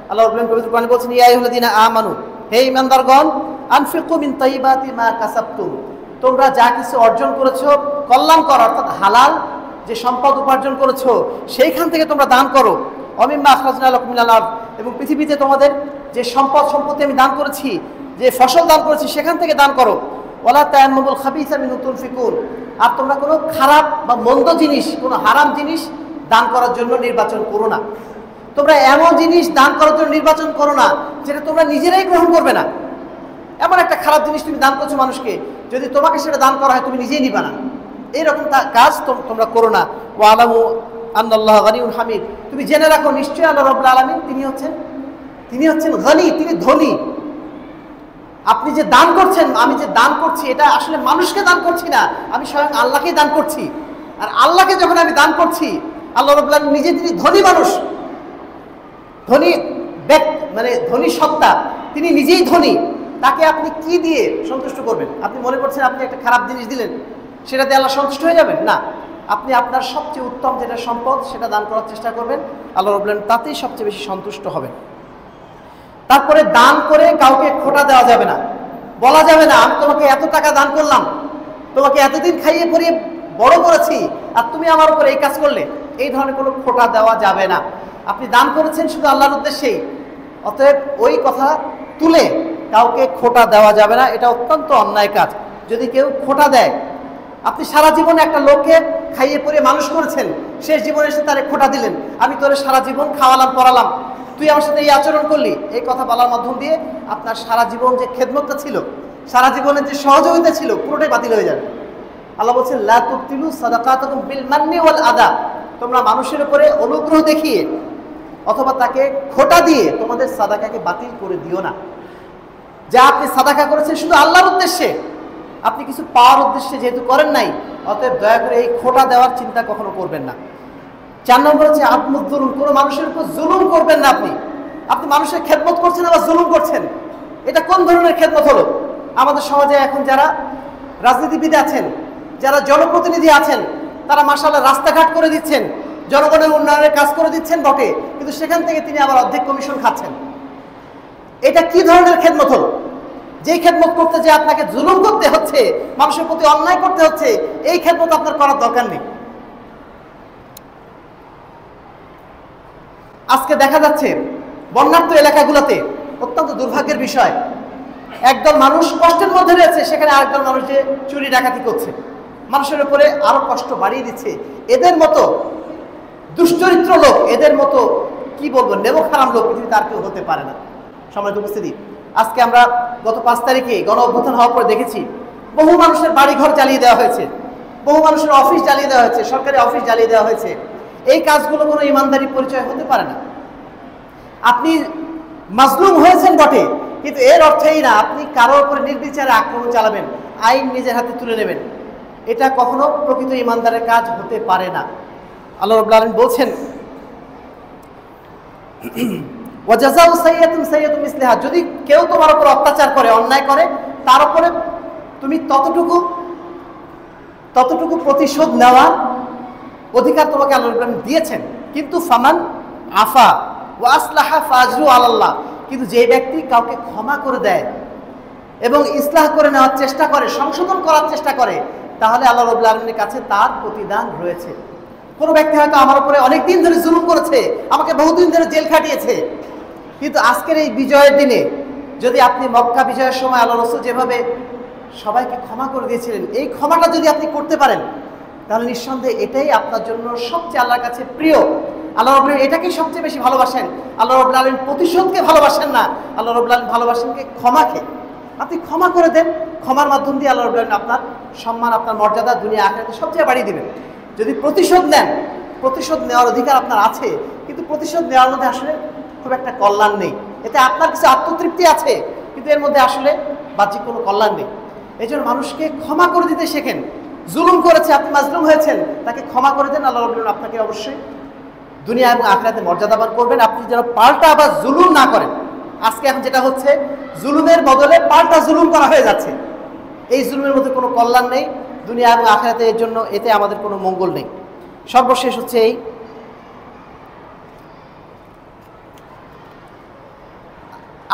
আল্লাহ রাব্বুল আলামিন পবিত্র কোরআনে বলছেন ইয়া আইয়ুহাল্লাযীনা আমানু, হে ঈমানদারগণ, আনফিকু মিন তাইয়্যিবাতি মা কাসাবতুম, তোমরা যা কিছু অর্জন করেছো কল্যাণকর অর্থাৎ হালাল যে সম্পদ উপার্জন করেছো সেইখান থেকে তোমরা দান করো। অমিম্মা আখরাজনা লাকুম মিনাল আরদ, এবং পৃথিবীতে তোমাদের যে সম্পত্তি আমি দান করেছি, যে ফসল দান করেছি সেখান থেকে দান করো। ওয়ালা তায়াম্মামুল খাবিসা মিনহু তুনফিকুন, আর তোমরা কোনো খারাপ বা মন্দ জিনিস, কোনো হারাম জিনিস দান করার জন্য নির্বাচন করো না। তোমরা এমন জিনিস দান করার জন্য নির্বাচন করো না যেটা তোমরা নিজেরাই গ্রহণ করবে না। এমন একটা খারাপ জিনিস তুমি দান করছো মানুষকে, যদি তোমাকে সেটা দান করা হয় তুমি নিজেই নিবা না, এইরকম কাজ তোমরা করো না। ওয়ালামু আন্নাল্লাহা গানিয়্যুন হামিদ, তুমি জেনে রাখো নিশ্চয়ই আল্লাহ রাব্বুল আলামিন তিনি হচ্ছেন গনি, তিনি ধনী। আপনি যে দান করছেন, আমি যে দান করছি, এটা আসলে মানুষকে দান করছি না, আমি স্বয়ং আল্লাহকেই দান করছি। আর আল্লাহকে যখন আমি দান করছি, আল্লাহ রাব্বুল আলামিন নিজে তিনি ধনী মানুষ, ধনী মানে ধনী সত্তা, তিনি নিজেই ধনী। তাকে আপনি কি দিয়ে সন্তুষ্ট করবেন? আপনি মনে করছেন আপনি একটা খারাপ জিনিস দিলেন, সেটাতে আল্লাহ সন্তুষ্ট হয়ে যাবেন? না, আপনি আপনার সবচেয়ে উত্তম যেটা সম্পদ সেটা দান করার চেষ্টা করবেন, আল্লাহ রাব্বুল আলামিন তাতেই সবচেয়ে বেশি সন্তুষ্ট হবেন। তারপরে দান করে কাউকে খোটা দেওয়া যাবে না, বলা যাবে না আমি তোমাকে এত টাকা দান করলাম, তোমাকে এতদিন খাইয়ে পরিয়ে বড় করেছি, আর তুমি আমার উপর এই কাজ করলে, এই ধরনের কোনো খোটা দেওয়া যাবে না। আপনি দান করেছেন শুধু আল্লাহর উদ্দেশ্যেই, অতএব ওই কথা তুলে কাউকে খোটা দেওয়া যাবে না, এটা অত্যন্ত অন্যায় কাজ। যদি কেউ খোটা দেয়, আপনি সারা জীবনে একটা লোককে খাইয়ে পরিয়ে মানুষ করেছেন, শেষ জীবনে এসে তারে খোটা দিলেন, আমি তোরে সারা জীবন খাওয়ালাম পড়ালাম, তুই আমার সাথে এই আচরণ করলি, এই কথা বলার মাধ্যম দিয়ে আপনার সারা জীবন যে খেদমতটা ছিল, সারা জীবনের যে সহযোগিতা ছিল, পুরোটাই বাতিল হয়ে যাবে। আল্লাহ বলছেন লা তুবতিলু সাদাকাতুকুম বিল মান্নি ওয়াল আদা, তোমরা মানুষের উপরে অনুগ্রহ দেখিয়ে অথবা তাকে খোটা দিয়ে তোমাদের সাদাকাকে বাতিল করে দিও না। যা আপনি সাদাকা করেছেন শুধু আল্লাহর উদ্দেশ্যে, আপনি কিছু পাওয়ার উদ্দেশ্যে যেহেতু করেন নাই, অতএব দয়া করে এই খোটা দেওয়ার চিন্তা কখনো করবেন না। 4 নম্বর হচ্ছে আত্মজুলুম, কোনো মানুষের উপর জুলুম করবেন না। আপনি মানুষের খেদমত করছেন আবার জুলুম করছেন, এটা কোন ধরনের খেদমত হলো? আমাদের সমাজে এখন যারা রাজনীতিবিদ আছেন, যারা জনপ্রতিনিধি আছেন, তারা মাশাআল্লাহ রাস্তাঘাট করে দিচ্ছেন, জনগণের উন্নয়নের কাজ করে দিচ্ছেন বটে, কিন্তু সেখান থেকে তিনি আবার অর্ধেক কমিশন খাচ্ছেন। এটা কি ধরনের খেদমত হলো? যেই খেদমত করতে যে আপনাকে জুলুম করতে হচ্ছে, মানুষের প্রতি অন্যায় করতে হচ্ছে, এই খেদমত আপনার করার দরকার নেই। আজকে দেখা যাচ্ছে বন্যার্ত এলাকাগুলোতে অত্যন্ত দুর্ভাগ্যের বিষয়, একদল মানুষ কষ্টের মধ্যে রয়েছে, সেখানে আরেকদল মানুষ যে চুরি ডাকাতি করছে, মানুষের উপরে আরো কষ্ট বাড়িয়ে দিচ্ছে। এদের মতো দুশ্চরিত্র লোক, এদের মতো কি বলবো নেমো খারাপ লোক পৃথিবীতে আর কেউ হতে পারে না। সম্মানিত উপস্থিতি, আজকে আমরা গত 5 তারিখে গণ অভ্যুত্থান হওয়ার পরে দেখেছি বহু মানুষের বাড়িঘর জ্বালিয়ে দেওয়া হয়েছে, বহু মানুষের অফিস জ্বালিয়ে দেওয়া হয়েছে, সরকারি অফিস জ্বালিয়ে দেওয়া হয়েছে। এই কাজগুলো কোনো ইমানদারি পরিচয় হতে পারে না। আপনি মাজলুম হয়েছেন বটে, কিন্তু এর অর্থই না আপনি কারোর উপরে নির্বিচারে আক্রমণ চালাবেন, আইন নিজের হাতে তুলে নেবেন। এটা কখনো প্রকৃত ইমানদারের কাজ হতে পারে না। আল্লাহ রাব্বুল আলামিন বলছেন, ওয়াজাযাউ সাইয়্যাতুন সাইয়্যাতুন মিসলিহা, যদি কেউ তোমার উপর অত্যাচার করে, অন্যায় করে, তার উপরে তুমি ততটুকু প্রতিশোধ নেওয়ার অধিকার তোমাকে আল্লাহ রাব্বুল আলামিন দিয়েছেন। কিন্তু ফামান আফা ওয়া আসলাহা ফাজরু আলাল্লাহ, কিন্তু যে ব্যক্তি কাউকে ক্ষমা করে দেয় এবং ইসলাহ করে নেওয়ার চেষ্টা করে, সংশোধন করার চেষ্টা করে, তাহলে আল্লাহ রাব্বুল আলামিনের কাছে তার প্রতিদান রয়েছে। কোনো ব্যক্তি হয়তো আমার উপরে অনেক দিন ধরে জুলুম করেছে, আমাকে বহুদিন ধরে জেল খাটিয়েছে, কিন্তু আজকের এই বিজয়ের দিনে যদি আপনি মক্কা বিজয়ের সময় আল্লাহ রাসূল যেভাবে সবাইকে ক্ষমা করে দিয়েছিলেন, এই ক্ষমাটা যদি আপনি করতে পারেন, তাহলে নিঃসন্দেহে এটাই আপনার জন্য সবচেয়ে আল্লাহর কাছে প্রিয়। আল্লাহ রাব্বুল আলামিন এটাকেই সবচেয়ে বেশি ভালোবাসেন। আল্লাহ রাব্বুল আলামিন প্রতিশোধকে ভালোবাসেন না, আল্লাহ রাব্বুল আলামিন ভালোবাসেন কে? ক্ষমাকে। আপনি ক্ষমা করে দেন, ক্ষমার মাধ্যম দিয়ে আল্লাহ রাব্বুল আলামিন আপনার সম্মান, আপনার মর্যাদা দুনিয়া আখিরাতে সবচেয়ে বাড়িয়ে দিবেন। যদি প্রতিশোধ নেন, প্রতিশোধ নেওয়ার অধিকার আপনার আছে, কিন্তু প্রতিশোধ নেওয়ার মধ্যে আসলে খুব একটা কল্যাণ নেই। এতে আপনার কিছু আত্মতৃপ্তি আছে, কিন্তু এর মধ্যে আসলে বাহ্যিক কোনো কল্যাণ নেই। এই জন্য মানুষকে ক্ষমা করে দিতে শেখেন। জুলুম করেছে, আপনি মাজলুম হয়েছেন, তাকে ক্ষমা করে দেন, আল্লাহ রাব্বুল আলামিন আপনাকে অবশ্যই দুনিয়া এবং আখিরাতে মর্যাদাবান করবেন। আপনি যেন পাল্টা আবার জুলুম না করেন। আজকে এখন যেটা হচ্ছে, জুলুমের বদলে পাল্টা জুলুম করা হয়ে যাচ্ছে। এই জুলুমের মধ্যে কোনো কল্যাণ নেই, দুনিয়া এবং আখিরাতে এর জন্য এতে আমাদের কোনো মঙ্গল নেই। সর্বশেষ হচ্ছে এই,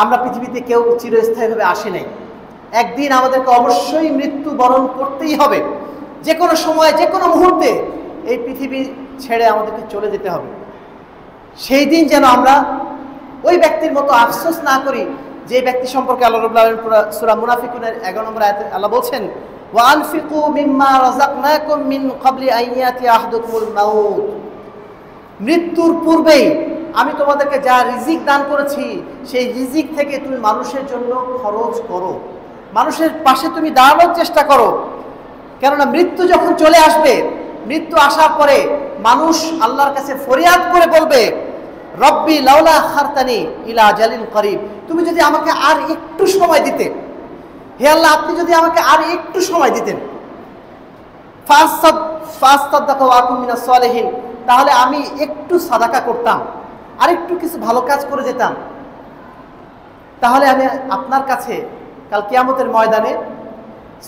আমরা পৃথিবীতে কেউ চিরস্থায়ীভাবে আসি নাই। একদিন আমাদেরকে অবশ্যই মৃত্যু বরণ করতেই হবে। যে কোনো সময়, যে কোনো মুহূর্তে এই পৃথিবী ছেড়ে আমাদেরকে চলে যেতে হবে। সেই দিন যেন আমরা ওই ব্যক্তির মতো আফসোস না করি যে ব্যক্তি সম্পর্কে আল্লাহ রাব্বুল আলামিন সূরা মুনাফিকুনের 11 নম্বর আয়াতে আল্লাহ বলছেন, ওয়া আনফিকু মিম্মা রাযাকনাকুম মিন ক্বাবলি আন ইয়াতি আহাদুকুমুল মাউত, মৃত্যুর পূর্বেই আমি তোমাদেরকে যা রিজিক দান করেছি, সেই রিজিক থেকে তুমি মানুষের জন্য খরচ করো, মানুষের পাশে তুমি দাঁড়ানোর চেষ্টা করো। কেননা মৃত্যু যখন চলে আসবে, মৃত্যু আসার পরে মানুষ আল্লাহর কাছে ফরিয়াদ করে বলবে, রব্বি লাউলা আখারতানি ইলা আজালিন করিব, তুমি যদি আমাকে আর একটু সময় দিতে, হে আল্লাহ আপনি যদি আমাকে আর একটু সময় দিতেন, ফাসাদদাকা ওয়া আকুম মিনাস সালিহিন, তাহলে আমি একটু সাদাকা করতাম, আর একটু কিছু ভালো কাজ করে যেতাম, তাহলে আমি আপনার কাছে কাল কিয়ামতের ময়দানে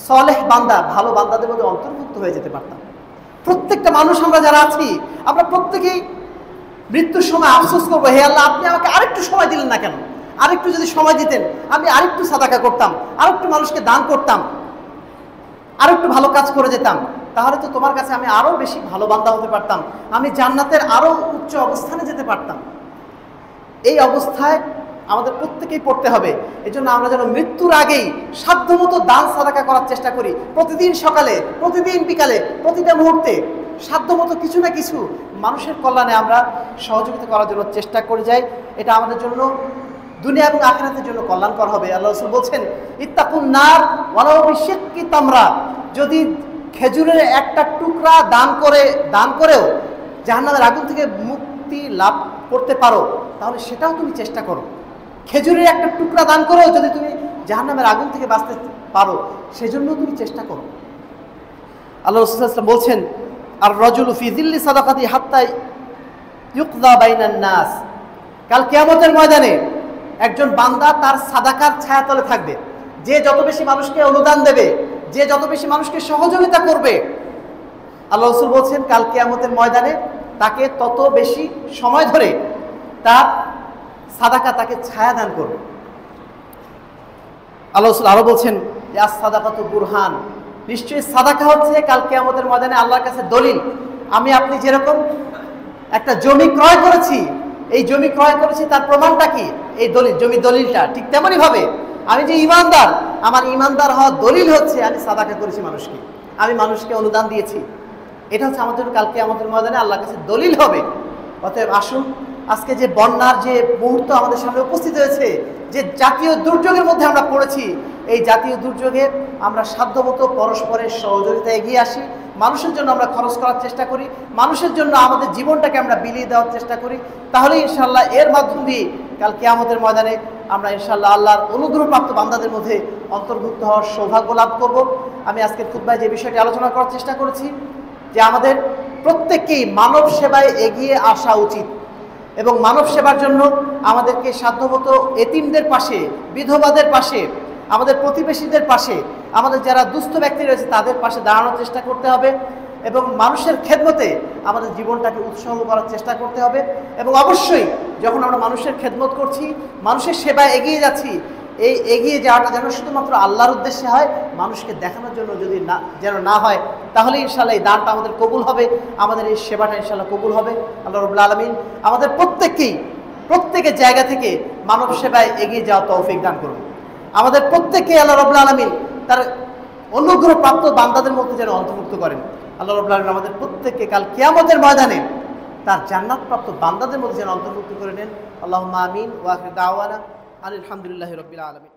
সলেহ বান্দা, ভালো বান্দাদের মধ্যে অন্তর্ভুক্ত হয়ে যেতে পারতাম। প্রত্যেকটা মানুষ আমরা যারা আছি, আমরা প্রত্যেকেই মৃত্যুর সময় আফসোস করবো, হে আল্লাহ আপনি আমাকে আরেকটু সময় দিলেন না কেন? আরেকটু যদি সময় দিতেন, আমি আরেকটু সাদাকা করতাম, আরেকটু মানুষকে দান করতাম, আরেকটু ভালো কাজ করে যেতাম, তাহলে তো তোমার কাছে আমি আরো বেশি ভালো বান্দা হতে পারতাম, আমি জান্নাতের আরো উচ্চ অবস্থানে যেতে পারতাম। এই অবস্থায় আমাদের প্রত্যেকেই পড়তে হবে। এই জন্য আমরা যেন মৃত্যুর আগেই সাধ্যমতো দান সাদাকা করার চেষ্টা করি। প্রতিদিন সকালে, প্রতিদিন বিকালে, প্রতিটা মুহূর্তে সাধ্যমতো কিছু না কিছু মানুষের কল্যাণে আমরা সহযোগিতা করার জন্য চেষ্টা করে যাই। এটা আমাদের জন্য দুনিয়া এবং আখিরাতের জন্য কল্যাণকর হবে। আল্লাহ রাসূল বলছেন, ইত্তাকুন নার ওয়ালাউ বিশিক্কি তামরা, যদি খেজুরের একটা টুকরা দান করেও জাহান্নামের আগুন থেকে মুক্তি লাভ করতে পারো, তাহলে সেটাও তুমি চেষ্টা করো। খেজুরের একটা টুকরা দান করেও যদি তুমি জাহান্নামের আগুন থেকে বাঁচতে পারো, সেজন্য তুমি চেষ্টা করো। আল্লাহ রাসূল সাল্লাল্লাহু আলাইহি ওয়াসাল্লাম বলছেন, আর রাজুলু ফি যিল্লি সাদাকাতি হাত্তা ইউকযা বাইনান নাস, কাল কিয়ামতের ময়দানে একজন বান্দা তার সাদাকার ছায়াতলে থাকবে। যে যত বেশি মানুষকে অনুদান দেবে, যে যত বেশি মানুষকে সহযোগিতা করবে, আল্লাহ রাসূল বলছেন কাল কিয়ামতের ময়দানে তাকে তত বেশি সময় ধরে তার সাদাকা তাকে ছায়া দান করবে। আল্লাহ রাসূল আরো বলছেন ইয়া সাদাকাতু বুরহান, নিশ্চয়ই সাদাকা হচ্ছে কাল কিয়ামতের ময়দানে আল্লাহর কাছে দলিল। আমি আপনি যেরকম একটা জমি ক্রয় করেছি, এই জমি ক্রয় করেছি তার প্রমাণটা কি? এই দলিল, জমি দলিলটা। ঠিক তেমনই ভাবে আমি যে ইমানদার, আমার ইমানদার হওয়ার দলিল হচ্ছে আমি সাদাকা করেছি মানুষকে, আমি মানুষকে অনুদান দিয়েছি। এটা হচ্ছে আমাদের কাল কিয়ামতের ময়দানে আল্লাহর কাছে দলিল হবে। অতএব আসুন, আজকে যে বন্যার যে মুহূর্ত আমাদের সামনে উপস্থিত হয়েছে, যে জাতীয় দুর্যোগের মধ্যে আমরা পড়েছি, এই জাতীয় দুর্যোগে আমরা সাধ্যমতো পরস্পরের সহযোগিতা এগিয়ে আসি, মানুষের জন্য আমরা খরচ করার চেষ্টা করি, মানুষের জন্য আমাদের জীবনটাকে আমরা বিলিয়ে দেওয়ার চেষ্টা করি। তাহলে ইনশাআল্লাহ এর মাধ্যম দিয়ে কাল কিয়ামতের ময়দানে আমরা ইনশাআল্লাহ আল্লাহর অনুগ্রহপ্রাপ্ত বান্দাদের মধ্যে অন্তর্ভুক্ত হওয়ার সৌভাগ্য লাভ করব। আমি আজকের খুতবায় যে বিষয়টি আলোচনা করার চেষ্টা করেছি, যে আমাদের প্রত্যেককেই মানব সেবায় এগিয়ে আসা উচিত এবং মানব সেবার জন্য আমাদেরকে সাধ্যমতো এতিমদের পাশে, বিধবাদের পাশে, আমাদের প্রতিবেশীদের পাশে, আমাদের যারা দুস্থ ব্যক্তি রয়েছে তাদের পাশে দাঁড়ানোর চেষ্টা করতে হবে এবং মানুষের খেদমতে আমাদের জীবনটাকে উৎসর্গ করার চেষ্টা করতে হবে। এবং অবশ্যই যখন আমরা মানুষের খেদমত করছি, মানুষের সেবায় এগিয়ে যাচ্ছি, এই এগিয়ে যাওয়াটা যেন শুধুমাত্র আল্লাহর উদ্দেশ্যে হয়, মানুষকে দেখানোর জন্য যদি না যেন না হয়, তাহলে ইনশাআল্লাহ এই দানটা আমাদের কবুল হবে, আমাদের এই সেবাটা ইনশাআল্লাহ কবুল হবে। আল্লাহ রাব্বুল আলামিন আমাদের প্রত্যেকের জায়গা থেকে মানব সেবায় এগিয়ে যাওয়া তৌফিক দান করুন। আমাদের প্রত্যেককে আল্লাহ রাব্বুল আলামিন তার অনুগ্রহপ্রাপ্ত বান্দাদের মধ্যে যেন অন্তর্ভুক্ত করেন। আল্লাহ রাব্বুল আলামিন আমাদের প্রত্যেককে কাল কিয়ামতের ময়দানে তার জান্নাতপ্রাপ্ত বান্দাদের মধ্যে যেন অন্তর্ভুক্ত করে নেন। আল্লাহুম্মা আমিন ওয়া আখিরু দাওয়ানা আলহামদুলিল্লাহি রাব্বিল আলামিন।